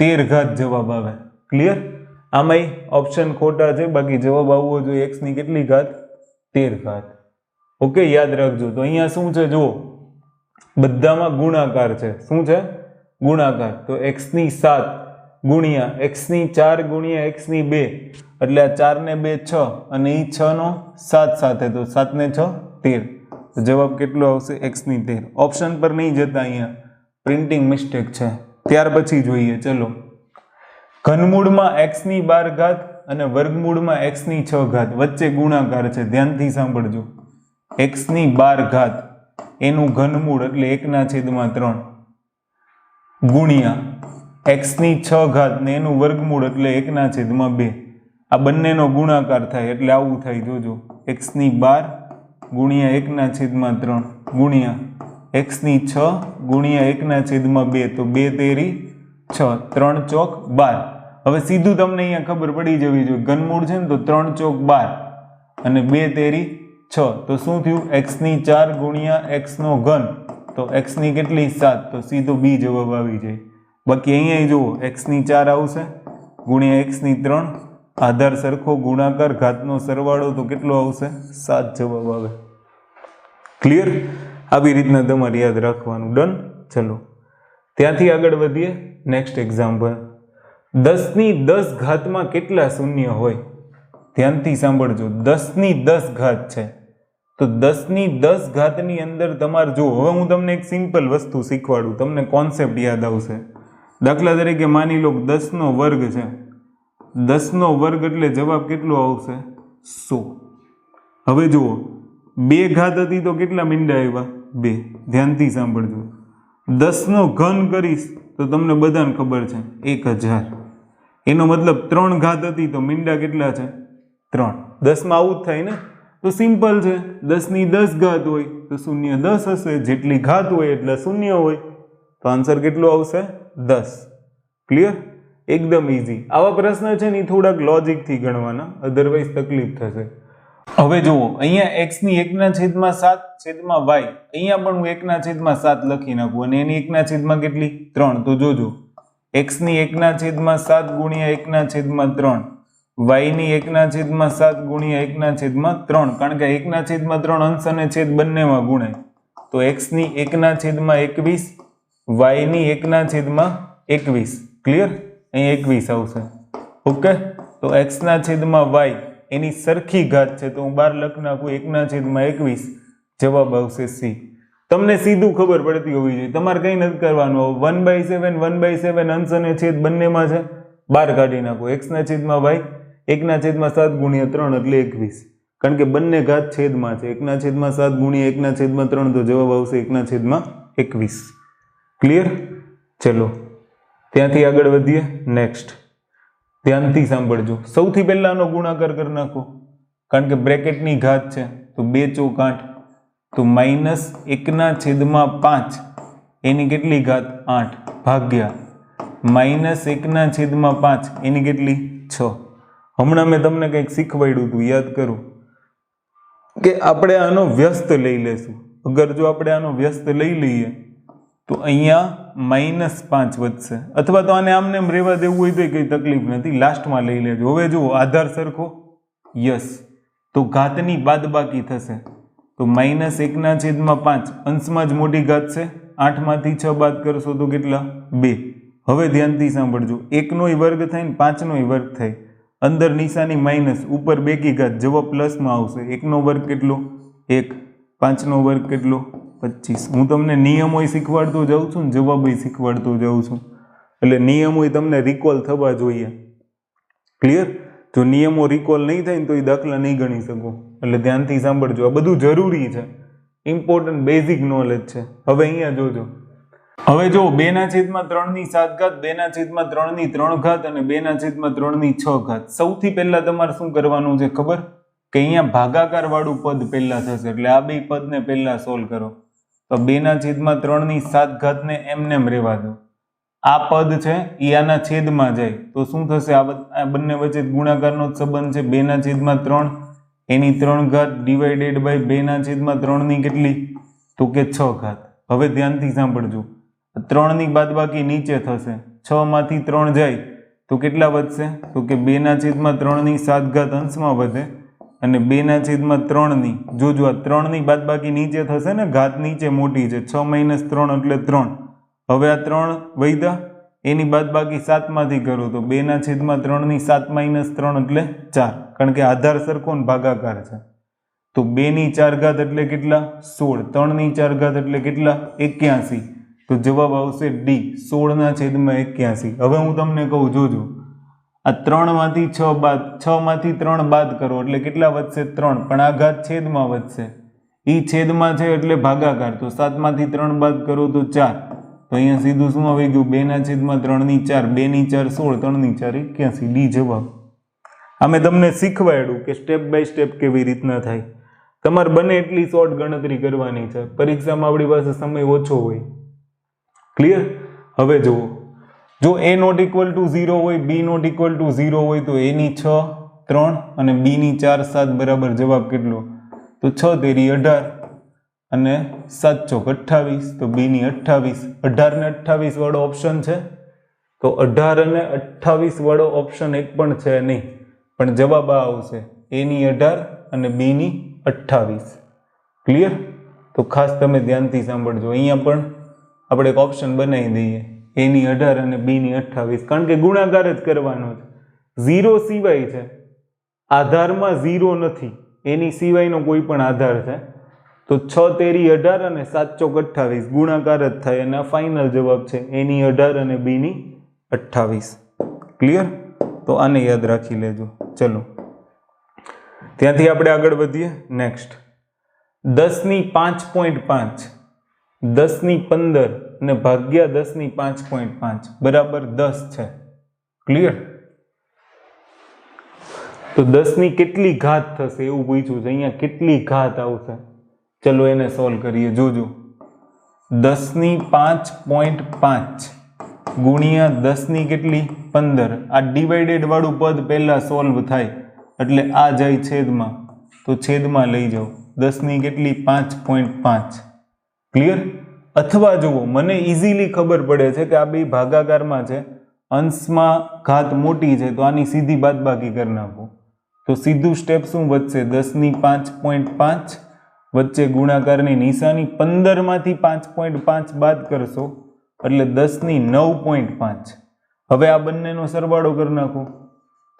13 ઘાત જવાબ આવે. ક્લિયર? આમાંય ઓપ્શન ખોટા છે, બાકી જવાબ આવવો જોઈએ x ની કેટલી ઘાત? 13 ઘાત. ઓકે, યાદ રાખજો. તો અહીંયા શું છે? જુઓ, બધામાં ગુણાકાર છે. શું છે? ગુણાકાર. તો x ની 7 ગુણ્યા x ની 4 ગુણ્યા x ની 2 એટલે 4 ને 2 6, અને એ 6 નો 7 સાથે. તો 7 ને 6 13. તો જવાબ કેટલો આવશે? x ની 13. ઓપ્શન પર નહીં જતા, અહીંયા પ્રિન્ટિંગ મિસ્ટેક છે. ત્યાર પછી જોઈએ. ચલો, ઘનમૂળમાં x ની 12 ઘાત અને વર્ગમૂળમાં x ની 6 ઘાત વચ્ચે ગુણાકાર છે. ધ્યાનથી સાંભળજો. x ની 12 ઘાત એનું ઘનમૂળ એટલે 1/3 ગુણ્યા x ની 6 ઘાત ને એનું વર્ગમૂળ એટલે 1/2. આ બંનેનો ગુણાકાર થાય એટલે આવું થાય. જોજો, x ની 12 ગુણ્યા 1/3 ગુણ્યા x ની 6 ગુણ્યા 1/2. તો 2 તેરી 6, 3 ચોક 12. હવે સીધું તમને અહીંયા ખબર પડી જવી જોઈએ. ઘનમૂળ છે ને, તો 3 ચોક 12 અને 2 તેરી 6. તો શું થયું? x ની 4 ગુણ્યા x નો ઘન. તો x ની કેટલી? 7. તો સીધો B જવાબ આવી જાય. બાકી અહીંયા જુઓ, x ની 4 આવશે ગુણ્યા x ની 3, આધાર સરખો, ગુણાકાર, ઘાતનો સરવાળો. તો કેટલો આવશે? 7 જવાબ આવે. ક્લિયર? આવી રીતના તમારે યાદ રાખવાનું. ડન? ચલો ત્યાંથી આગળ વધીએ. નેક્સ્ટ એક્ઝામ્પલ, 10 ની 10 ઘાતમાં કેટલા શૂન્ય હોય? ધ્યાનથી સાંભળજો. 10 ની 10 ઘાત છે, તો 10 ની 10 ઘાતની અંદર તમારે જો, હવે હું તમને એક સિમ્પલ વસ્તુ શીખવાડું, તમને કોન્સેપ્ટ યાદ આવશે. દાખલા તરીકે માની લો 10 નો વર્ગ છે, 10 નો વર્ગ એટલે જવાબ કેટલો આવશે? 100. હવે જુઓ 2 ઘાત હતી તો કેટલા મીંડા આવ્યા? 2. ધ્યાનથી સાંભળજો. 10 નો ઘન કરીશ તો તમને બધાને ખબર છે 1000. એનો મતલબ 3 ઘાત હતી તો મીંડા કેટલા છે? 3. 10 માં આવું જ થાય ને? તો સિમ્પલ છે, 10 ની 10 ઘાત હોય તો શૂન્ય 10 હશે, જેટલી ઘાત હોય એટલે શૂન્ય હોય, તો આન્સર કેટલો આવશે? 10. ક્લિયર? એકદમ ઇઝી. આવા પ્રશ્ન છે ને થોડાક લોજિકથી ગણવાના, અધરવાઇઝ તકલીફ થશે. હવે જુઓ અહીંયા x ની 1/7/y, અહીંયા પણ હું 1/7 લખી નાખું અને એની 1/7 કેટલી? 3. તો જોજો x ની 1/7 ગુણ્યા 1/3, y ની 1/7 ગુણ્યા 1/3, કારણ કે 1/3 અંશ અને છેદ બંનેમાં ગુણાય, તો x ની 1/21, y ની 1/21. ક્લિયર? અહીં 21 આવશે. ઓકે, તો x/y એની સરખી ઘાત છે તો હું 12 લખી નાખું, 1/21. જવાબ આવશે C. તમને સીધું ખબર પડતી હોવી જોઈએ, તમારે કંઈ નથી કરવાનું. 1/7 અંશ અને છેદ બંનેમાં છે, 12 કાઢી નાખો. x/y 1/7 ગુણ્યા 3 એટલે 21, કારણ કે બંને ઘાત છેદમાં છે. 1/7 ગુણ્યા 1/3 તો જવાબ આવશે 1/21. ક્લિયર? ચલો ત્યાંથી આગળ વધીએ. નેક્સ્ટ ધ્યાનથી સાંભળજો. સૌથી પહેલાનો ગુણાકાર કરી નાખો, કારણ કે બ્રેકેટની ઘાત છે તો 2 ચોક 8, તો -1/5 એની કેટલી ઘાત? 8 ભાગ્યા -1/5 એની કેટલી? 6. હમણાં મેં તમને કંઈક શીખવાડ્યું હતું, યાદ કરો કે આપણે આનો વ્યસ્ત લઈ લેશું. અગર જો આપણે આનો વ્યસ્ત લઈ લઈએ તો અહીંયા -5 વધશે, અથવા તો આને આમને એમ રહેવા દેવું હોય તો કંઈ તકલીફ નથી, લાસ્ટમાં લઈ લેજો. હવે જુઓ આધાર સરખો, યસ, તો ઘાતની બાદબાકી થશે, તો -1/5 અંશમાં જ મોટી ઘાત છે, 8 માંથી 6 બાદ કરશો તો કેટલા? 2. હવે ધ્યાનથી સાંભળજો, 1 વર્ગ થાય ને 5 વર્ગ થાય, અંદર નિશાની માઇનસ, ઉપર બેકી ઘાત, જવાબ પ્લસમાં આવશે. 1 વર્ગ કેટલો? 1. 5 વર્ગ કેટલો? 25. હું તમને નિયમોય શીખવાડતો જાઉં છું ને જવાબોય શીખવાડતો જાઉં છું, એટલે નિયમોય તમને રિકોલ થવા જોઈએ. ક્લિયર? જો નિયમો રિકોલ નહીં થાય ને તો એ દાખલા નહીં ગણી શકો, એટલે ધ્યાનથી સાંભળજો. આ બધું જરૂરી છે, ઇમ્પોર્ટન્ટ બેઝિક નોલેજ છે. હવે અહીંયા જોજો, હવે જો 2/3 ની 7 ઘાત, 2/3 ની 3 ઘાત અને 2/3 ની 6 ઘાત. સૌથી પહેલા તમારે શું કરવાનું છે ખબર? કે અહીંયા ભાગાકાર વાળું પદ પહેલા થશે, એટલે આ બે પદને પહેલા સોલ્વ કરો. તો 2/3 ની 7 ઘાત ને એમનેમ રહેવા દો. આ પદ છે એ આના છેદમાં જાય તો શું થશે? આ બંને વચ્ચે ગુણાકારનો જ સંબંધ છે. 2/3 એની 3 ઘાત ડિવાઇડેડ બાય 2/3 ની કેટલી? તો કે 6 ઘાત. હવે ધ્યાનથી સાંભળજો, 3 ની બાદબાકી નીચે થશે, 6 માંથી 3 જાય તો કેટલા વધશે? તો કે 2/3 ની 7 ઘાત અંશમાં વધે અને 2/3 ની, જોજો આ 3 ની બાદબાકી નીચે થશે ને, ઘાત નીચે મોટી છે, 6 - 3 એટલે 3. હવે આ 3 વધ્યા, એની બાદબાકી 7 માંથી કરો તો 2/3 ની 7 - 3 એટલે 4, કારણ કે આધાર સરખો ને ભાગાકાર છે. તો 2 ની 4 ઘાત એટલે કેટલા? 16. 3 ની 4 ઘાત એટલે કેટલા? 81. તો જવાબ આવશે D, 16/81. હવે હું તમને કહું, જોજો આ 3 માંથી 6 બાદ, 6 માંથી 3 બાદ કરો એટલે કેટલા વધશે? 3. પણ આ ઘાત છેદમાં વધશે, ઈ છેદમાં છે એટલે ભાગાકાર, તો 7 માંથી 3 બાદ કરો તો 4. તો અહીંયા સીધું શું આવી ગયું? 2/3 ની 4, 2 ની 4 16, 3 ની 4 81. ડી જવાબ. આ મેં તમને શીખવાડ્યું કે સ્ટેપ બાય સ્ટેપ કેવી રીતના થાય. તમારે બને એટલી શોર્ટ ગણતરી કરવાની છે, પરીક્ષામાં આપણી પાસે સમય ઓછો હોય. ક્લિયર? હવે જુઓ, જો a ≠ 0 હોય, b ≠ 0 હોય તો a ની 6 3 અને b ની 4 7 બરાબર જવાબ કેટલો? તો 6 તેરી 18 અને 7 ચોક 28, તો b ની 28. 18 ને 28 વાળો ઓપ્શન છે, તો 18 અને 28 વાળો ઓપ્શન એક પણ છે નહીં, પણ જવાબ આ આવશે, a ની 18 અને b ની 28. ક્લિયર? તો ખાસ તમે ધ્યાનથી સાંભળજો. અહીંયા પણ આપણે એક ઓપ્શન બનાવી દઈએ, a ની 18 અને b ની 28, કારણ કે ગુણાકાર જ કરવાનો છે. 0 સિવાય છે, આધારમાં 0 નથી, એની સિવાયનો કોઈ પણ આધાર છે તો 6 તેરી 18 અને 7 ચોક 28 ગુણાકાર જ થાય અને આ ફાઇનલ જવાબ છે એની 18 અને બીની 28. ક્લિયર? તો આને યાદ રાખી લેજો. ચલો ત્યાંથી આપણે આગળ વધીએ. નેક્સ્ટ 10 ની 5.5 10 ની 15 અને ભાગ્યા 10 ની 5.5 બરાબર 10 છે. ક્લિયર? તો 10 ની કેટલી ઘાત થશે એવું પૂછ્યું છે. અહીંયા કેટલી ઘાત આવશે? ચલો એને સોલ્વ કરીએ. જોજો 10 ની 5.5 ગુણ્યા 10 ની કેટલી 15. આ ડિવાઇડેડ વાળું પદ પહેલા સોલ્વ થાય એટલે આ જાય છેદમાં, તો છેદમાં લઈ જાઓ. 10 ની કેટલી 5.5. ક્લિયર? અથવા જુઓ મને ઇઝીલી ખબર પડે છે કે આ બે ભાગાકારમાં છે, અંશમાં ઘાત મોટી છે તો આની સીધી બાદબાકી કરી નાખો. તો સીધું સ્ટેપ શું વધશે? 10 ની 5.5 વચ્ચે ગુણાકારની નિશાની, 15 માંથી 5.5 બાદ કરશો એટલે 10 ની 9.5. હવે આ બંનેનો સરવાળો કરી નાખો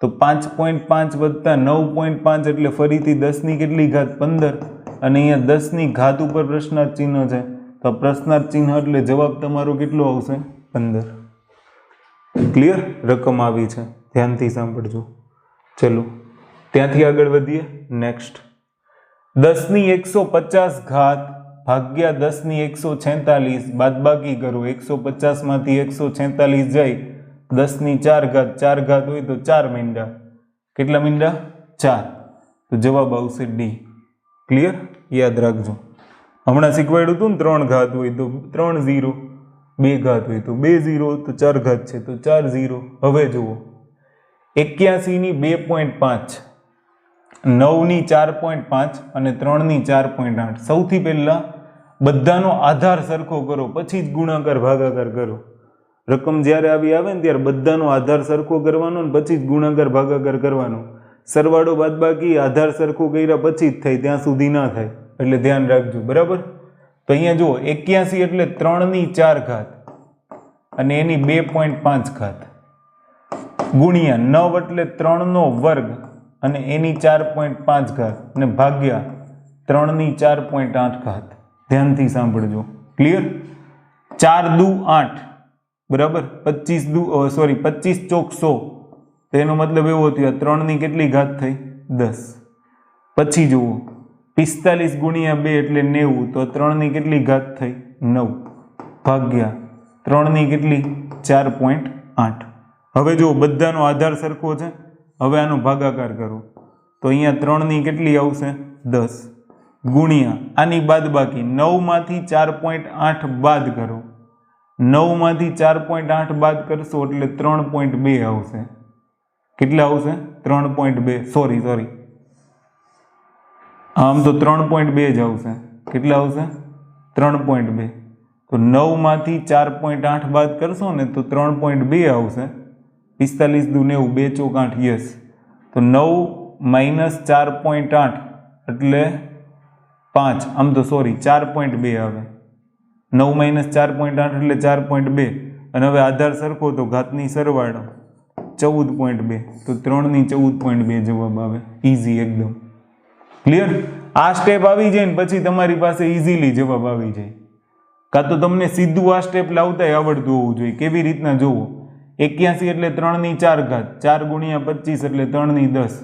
તો 5.5 વત્તા 9.5 એટલે ફરીથી 10 ની કેટલી ઘાત 15 અને અહીંયા 10 ની ઘાત ઉપર પ્રશ્નાર્થ ચિહ્ન છે તો પ્રશ્નાર્થ ચિહ્ન એટલે જવાબ તમારો કેટલો આવશે? 15. ક્લિયર? રકમ આવી છે, ધ્યાનથી સાંભળજો. ચલો ત્યાંથી આગળ વધીએ. નેક્સ્ટ 10 ની 150 ઘાત ભાગ્યા 10 ની 146 બાદબાકી કરો. 150 માંથી 146 જાય, 10 ની 4 ઘાત, 4 ઘાત હોય તો 4 મીંડા. કેટલા મીંડા? 4. તો જવાબ આવશે ડી. ક્લિયર? યાદ રાખજો. હમણાં શીખવાડ્યું હતું ને 3 ઘાત હોય તો 3 0, 2 ઘાત હોય તો 2 0, તો 4 ઘાત છે તો 4 0. હવે જુઓ 81 ની 2.5, 9 ની 4.5 અને 3 ની 4.8. સૌથી પહેલા બધાનો આધાર સરખો કરો પછી જ ગુણાકાર ભાગાકાર કરો. રકમ જ્યારે આવી આવે ને ત્યારે બધાનો આધાર સરખો કરવાનો ને પછી જ ગુણાકાર ભાગાકાર કરવાનો. સરવાળો બાદબાકી આધાર સરખો કર્યા પછી જ થાય, ત્યાં સુધી ના થાય, એટલે ધ્યાન રાખજો. બરાબર? તો અહીંયા જુઓ 81 એટલે 3 ની 4 ઘાત અને એની 2.5 ઘાત ગુણ્યા 9 એટલે 3 નો વર્ગ અને એની 4.5 ઘાત અને ભાગ્યા 3 ની 4.8 ઘાત. ધ્યાનથી સાંભળજો. ક્લિયર? 4 દુ 8 બરાબર 25 ચોક 100. તેનો મતલબ એવો થયો 3 ની કેટલી ઘાત થઈ? 10. પછી જુઓ 45 ગુણ્યા 2 એટલે 90, તો 3 ની કેટલી ઘાત થઈ? 9 ભાગ્યા 3 ની કેટલી 4.8. હવે જુઓ બધાનો આધાર સરખો છે. હવે આનો ભાગાકાર કરો તો અહીંયા 3 ની કેટલી આવશે? 10 ગુણ્યા આની બાદબાકી 9 માંથી 4.8 બાદ કરો. 9 માંથી 4.8 બાદ કરશો એટલે 3.2 આવશે. કેટલા આવશે? 3.2. સોરી આમ તો 3.2 જ આવશે. કેટલા આવશે? 3.2. તો 9 માંથી 4.8 બાદ કરશો ને તો 3.2 આવશે. 45 દુ 90, 2 ચોક 8. યસ. તો 9 માઇનસ 4.8 એટલે 5. આમ તો સોરી 4.2 આવે. 9 માઇનસ 4.8 એટલે 4.2 અને હવે આધાર સરખો તો ઘાતની સરવાળો 14.2. તો 3 ની 14.2 જવાબ આવે. ઇઝી એકદમ. ક્લિયર? આ સ્ટેપ આવી જાય ને પછી તમારી પાસે ઇઝીલી જવાબ આવી જાય. કાં તો તમને સીધું આ સ્ટેપ લાવતાય આવડતું હોવું જોઈએ. કેવી રીતના જોવો? 81 એટલે 3 ની 4 ઘાત, 4 ગુણ્યા 25 એટલે 3 ની 10,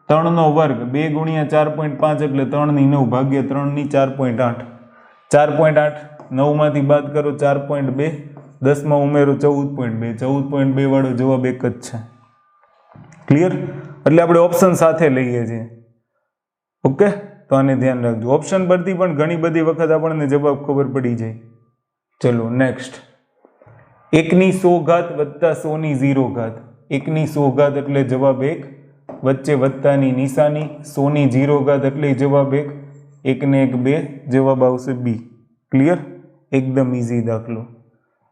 3 નો વર્ગ 2 ગુણ્યા 4.5 એટલે 3 ની 9 ભાગ્યા 3 ની 4.8. 4.8 9 માંથી બાદ કરો 4.2, 10 માં ઉમેરો 14.2. 14.2 વાળો જવાબ એક જ છે. ક્લિયર? એટલે આપણે ઓપ્શન સાથે લઈએ છીએ. ઓકે? તો આને ધ્યાન રાખજો. ઓપ્શન પરથી પણ ઘણી બધી વખત આપણને જવાબ ખબર પડી જાય. ચલો નેક્સ્ટ 1 ની 100 ઘાત વત્તા 100 ની 0 ઘાત. 1 ની 100 ઘાત એટલે જવાબ 1, વચ્ચે વત્તાની નિશાની. 100 ની 0 ઘાત એટલે જવાબ 1, 1 ને 1 2, જવાબ આવશે બી. ક્લિયર? એકદમ ઇઝી દાખલો.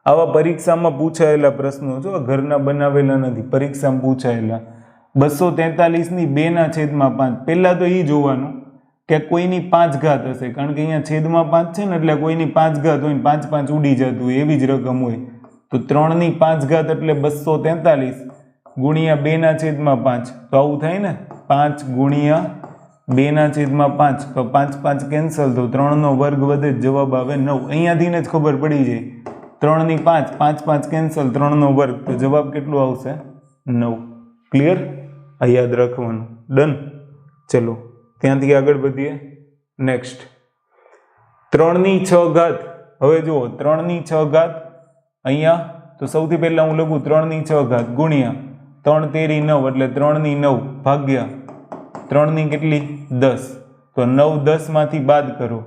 આવા પરીક્ષામાં પૂછાયેલા પ્રશ્નો જો ઘરના બનાવેલા નથી, પરીક્ષામાં પૂછાયેલા. 243 ની 2/5. પહેલા તો એ જોવાનું કે કોઈની 5 ઘાત હશે, કારણ કે અહીંયા છેદમાં 5 છે ને એટલે કોઈની 5 ઘાત હોય ને 5 5 ઉડી જતું હોય એવી જ રકમ હોય. તો 3 ની 5 ઘાત એટલે 243 ગુણ્યા 2/5. તો આવું થાય ને 5 ગુણ્યા 2/5 તો 5 5 કેન્સલ, તો 3નો વર્ગ વધે, જવાબ આવે 9. અહીંયાથી જ ખબર પડી જાય, 3 ની 5 5 5 કેન્સલ, 3નો વર્ગ, તો જવાબ કેટલો આવશે? 9. ક્લિયર? આ યાદ રાખવાનું. ડન. ચલો ત્યાંથી આગળ વધીએ. નેક્સ્ટ 3/6. હવે જુઓ 3/6 અહીંયા તો સૌથી પહેલા હું લખું 3/6 ગુણ્યા 3 તેરી 9 એટલે 3/9 ભાગ્યા 3 ની કેટલી? 10. તો 9 10 માંથી બાદ કરો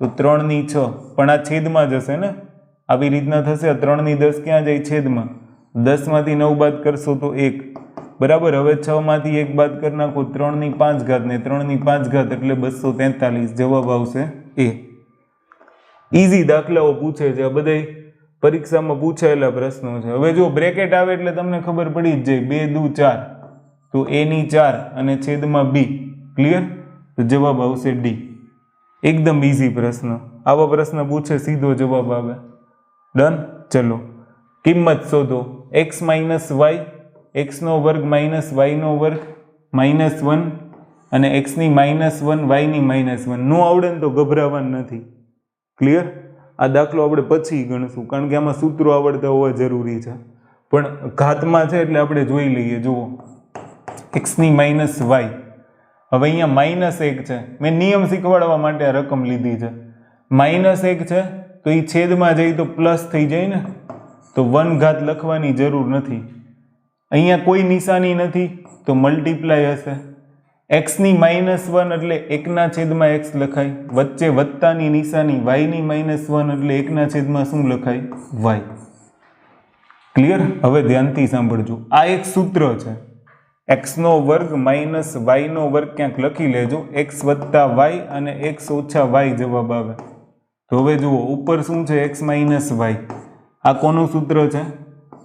તો 3/6, પણ આ છેદમાં જશે ને, આવી રીતના થશે. 3/10 ક્યાં જાય? છેદમાં. 10 માંથી 9 બાદ કરશો તો 1, બરાબર. હવે 6 માંથી 1 બાદ કરી નાખો, 3/5 ને 3/5 એટલે 243. જવાબ આવશે એ. ઈઝી દાખલાઓ પૂછે છે, આ બધા પરીક્ષામાં પૂછાયેલા પ્રશ્નો છે. હવે જો બ્રેકેટ આવે એટલે તમને ખબર પડી જ જાય, 2 દુ 4, તો a ની 4 અને છેદમાં b. ક્લિયર? તો જવાબ આવશે ડી. એકદમ ઈઝી પ્રશ્ન. આવા પ્રશ્ન પૂછે સીધો જવાબ આવે. ડન. ચલો કિંમત શોધો. x માઇનસ વાય, x નો વર્ગ માઇનસ વાય નો વર્ગ -1 અને x ની -1 y ની -1. નો આવડે ને તો ગભરાવાનું નથી. ક્લિયર? આ દાખલો આપણે પછી ગણશું, કારણ કે આમાં સૂત્રો આવડતા હોવા જરૂરી છે, પણ ઘાતમાં છે એટલે આપણે જોઈ લઈએ. જુઓ x ની -y, હવે અહીંયા -1 છે. મેં નિયમ શીખવાડવા માટે આ રકમ લીધી છે. -1 છે તો એ છેદમાં જઈ તો પ્લસ થઈ જાય ને, તો 1 ઘાત લખવાની જરૂર નથી. અહીંયા કોઈ નિશાની નથી તો મલ્ટીપ્લાય હશે. x ની -1 એટલે 1/x લખાય, વચ્ચે વત્તાની નિશાની y ની -1 એટલે 1/, શું લખાય? y. ક્લિયર? હવે ધ્યાનથી સાંભળજો, આ એક સૂત્ર છે. x નો વર્ગ માઇનસ y નો વર્ગ ક્યાંક લખી લેજો, x વત્તા y અને x ઓછા y જવાબ આવે. તો હવે જુઓ ઉપર શું છે? x minus y. આ કોનું સૂત્ર છે?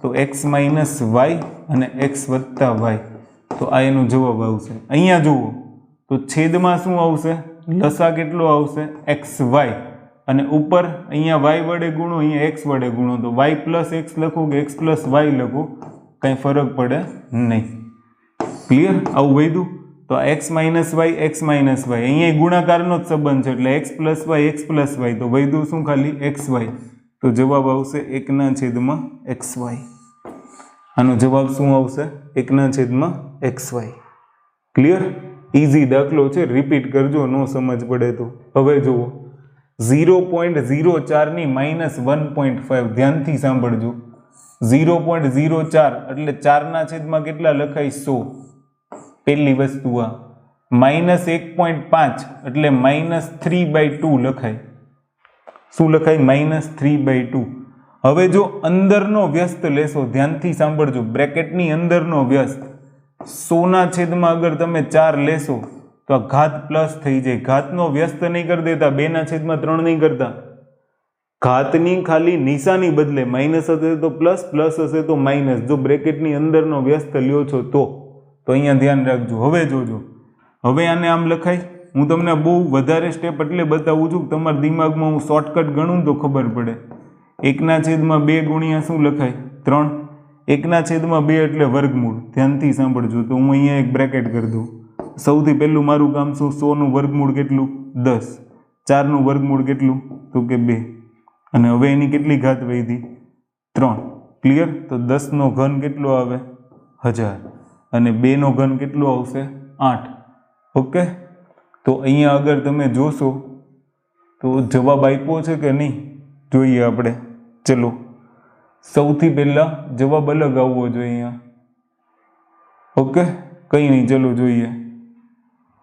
તો x માઇનસ y અને x વત્તા y. તો આ એનો જવાબ આવશે. અહીંયા જુઓ તો છેદમાં શું આવશે? લસા કેટલો આવશે? xy, અને ઉપર અહીંયા y વડે ગુણો, અહીંયા x વડે ગુણો, તો y પ્લસ x લખો કે x પ્લસ y લખો, કંઈ ફરક પડે નહીં. ક્લિયર? આવું વૈધું. તો આ x minus y, x minus y, અહીંયા ગુણાકારનો જ સંબંધ છે એટલે x પ્લસ y, તો વૈધું શું? ખાલી xy. તો જવાબ આવશે 1/xy. આનો જવાબ શું આવશે? 1/xy. ક્લિયર? ઈઝી દાખલો છે, રિપીટ કરજો નો સમજ પડે તો. હવે જુઓ 0.04 ની -1.5. ધ્યાનથી સાંભળજો. 0.04 એટલે 4/, કેટલા લખાય? 100. પહેલી વસ્તુ આ. -1.5 એટલે -3/2 લખાય. શું લખાય? -3/2. હવે જો અંદરનો વ્યસ્ત લેશો, ધ્યાનથી સાંભળજો, બ્રેકેટની અંદરનો વ્યસ્ત 100/, અગર તમે 4 લેશો તો આ ઘાત પ્લસ થઈ જાય. ઘાતનો વ્યસ્ત નહીં કરી દેતા, 2/3 નહીં કરતા. ઘાતની ખાલી નિશાની બદલે, માઇનસ હશે તો પ્લસ, પ્લસ હશે તો માઇનસ. જો બ્રેકેટની અંદરનો વ્યસ્ત લ્યો છો તો અહીંયા ધ્યાન રાખજો. હવે જોજો, હવે આને આમ લખાય. હું તમને બહુ વધારે સ્ટેપ એટલે બતાવું છું કે તમારા દિમાગમાં હું શોર્ટકટ ગણું તો ખબર પડે. 1/2 ગુણ્યા શું લખાય? 3. 1/2 એટલે વર્ગમૂળ. ધ્યાનથી સાંભળજો. તો હું અહીંયા એક બ્રેકેટ કરી દઉં. સૌથી પહેલું મારું કામ શું? 100નું વર્ગમૂળ કેટલું? 10. 4નું વર્ગમૂળ કેટલું? તો કે 2. અને હવે એની કેટલી ઘાત વધી? 3. ક્લિયર? તો 10નો ઘન કેટલો આવે? 1000. અને 2નો ઘન કેટલો આવશે? 8. ઓકે. તો અહીંયા અગર તમે જોશો તો જવાબ આપ્યો છે કે નહીં જોઈએ આપણે. ચલો સૌથી પહેલાં જવાબ અલગ આવવો જોઈએ અહીંયા. ઓકે, કંઈ નહીં, ચલો જોઈએ.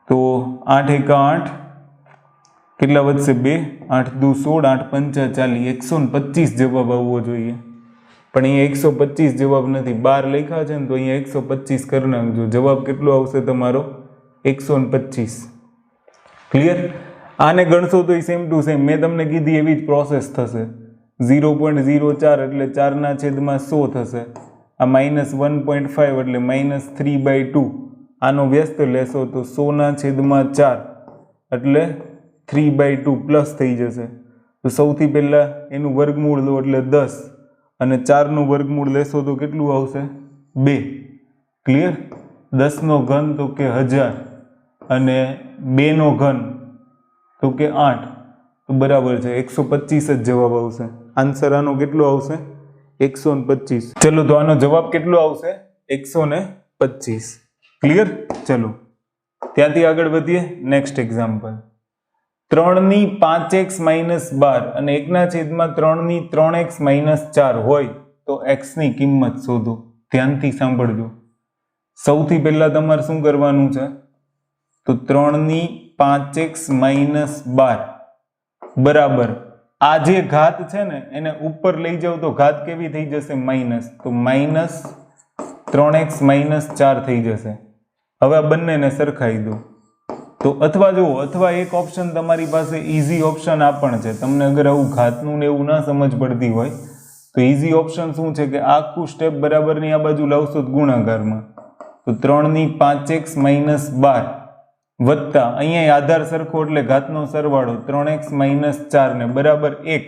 તો 8 એકા 8, કેટલા વધશે? 2. 8 દુ 16, 8 પંચા 40, 125 જવાબ આવવો જોઈએ. પણ અહીંયા 125 જવાબ નથી, 12 લખ્યા છે ને, તો અહીંયા 125 કરી નાખજો. જવાબ કેટલો આવશે તમારો? 125. ક્લિયર? આને ગણશો તો સેમ ટુ સેમ મેં તમને કીધી એવી જ પ્રોસેસ થશે. 0.04 એટલે 4/100 થશે. આ -1.5 એટલે -3/2. આનો વ્યસ્ત લેશો તો 100/4 એટલે 3/2 પ્લસ થઈ જશે. તો સૌથી પહેલાં એનું વર્ગમૂળ લો એટલે 10, અને 4નું વર્ગમૂળ લેશો તો કેટલું આવશે? 2. ક્લિયર? 10નો ઘન તો કે 1000, અને 2 નો ઘન તો કે 8, તો બરાબર છે 125 જ જવાબ આવશે. આન્સર આનો કેટલો આવશે? 125. ચલો તો આનો જવાબ કેટલો આવશે? 125. ક્લિયર? ચલો ત્યાંથી આગળ વધીએ. Next example. 3 ની 5x માઇનસ 12 અને 1/3 ની 3x માઇનસ 4 હોય તો x ની કિંમત શોધો. ધ્યાનથી સાંભળજો. સૌથી પહેલા તમારે શું કરવાનું છે? તો 3 ની 5x માઇનસ 12 બરાબર આ જે ઘાત છે ને એને ઉપર લઈ જાવ તો ઘાત કેવી થઈ જશે? માઇનસ. તો માઇનસ 3x માઇનસ 4 થઈ જશે. હવે આ બંનેને સરખાઈ દો. તો અથવા જુઓ, અથવા એક ઓપ્શન તમારી પાસે ઇઝી ઓપ્શન આ પણ છે. તમને અગર આવું ઘાતનું ને એવું ના સમજ પડતી હોય તો ઇઝી ઓપ્શન શું છે કે આખું સ્ટેપ બરાબરની આ બાજુ લાવશો તો ગુણાકારમાં. તો 3 ની 5x માઇનસ 12 વત્તા અહીંયા આધાર સરખો એટલે ઘાતનો સરવાળો 3x માઇનસ 4 ને બરાબર 1.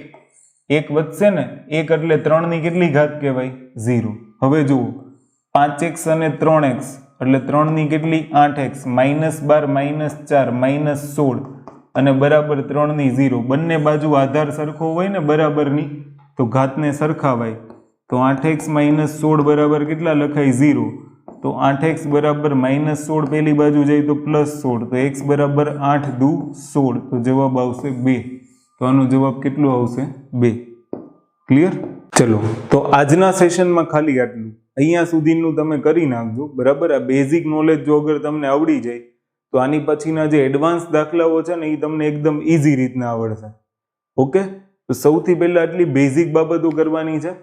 1 વધશે ને, 1 એટલે 3 ની કેટલી ઘાત કહેવાય? 0. હવે જુઓ 5x અને 3x એટલે 3 ની કેટલી? 8x માઇનસ 12 માઇનસ 4 માઇનસ 16 અને બરાબર 3 ની 0. બંને બાજુ આધાર સરખો હોય ને બરાબરની તો ઘાતને સરખાવાય. તો 8x માઇનસ 16 બરાબર કેટલા લખાય? 0. તો 8x બરાબર માઇનસ 16 પેલી બાજુ જાય તો પ્લસ 16. તો x બરાબર 8 દુ 16. તો જવાબ આવશે 2. તો આનો જવાબ કેટલો આવશે? 2. ક્લિયર? ચલો તો આજના સેશનમાં ખાલી આટલું. અહીંયા સુધીનું તમે કરી નાખજો. બરાબર? આ બેઝિક નોલેજ જો અગર તમને આવડી જાય તો આની પછીના જે એડવાન્સ દાખલાઓ છે ને એ તમને એકદમ ઇઝી રીતના આવડશે. ઓકે? તો સૌથી પહેલાં આટલી બેઝિક બાબતો કરવાની છે.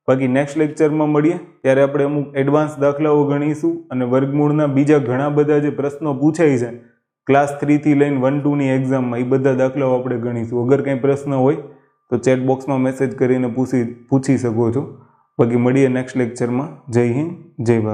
બાકી નેક્સ્ટ લેક્ચરમાં મળીએ ત્યારે આપણે અમુક એડવાન્સ દાખલાઓ ગણીશું અને વર્ગમૂળના બીજા ઘણા બધા જે પ્રશ્નો પૂછાય છે ક્લાસ 3 થી લઈને 1-2 ની એક્ઝામમાં એ બધા દાખલાઓ આપણે ગણીશું. અગર કંઈ પ્રશ્ન હોય તો ચેટ બોક્સમાં મેસેજ કરીને પૂછી શકો છો. બાકી મળીએ નેક્સ્ટ લેક્ચરમાં. જય હિન્દ, જય ભારત.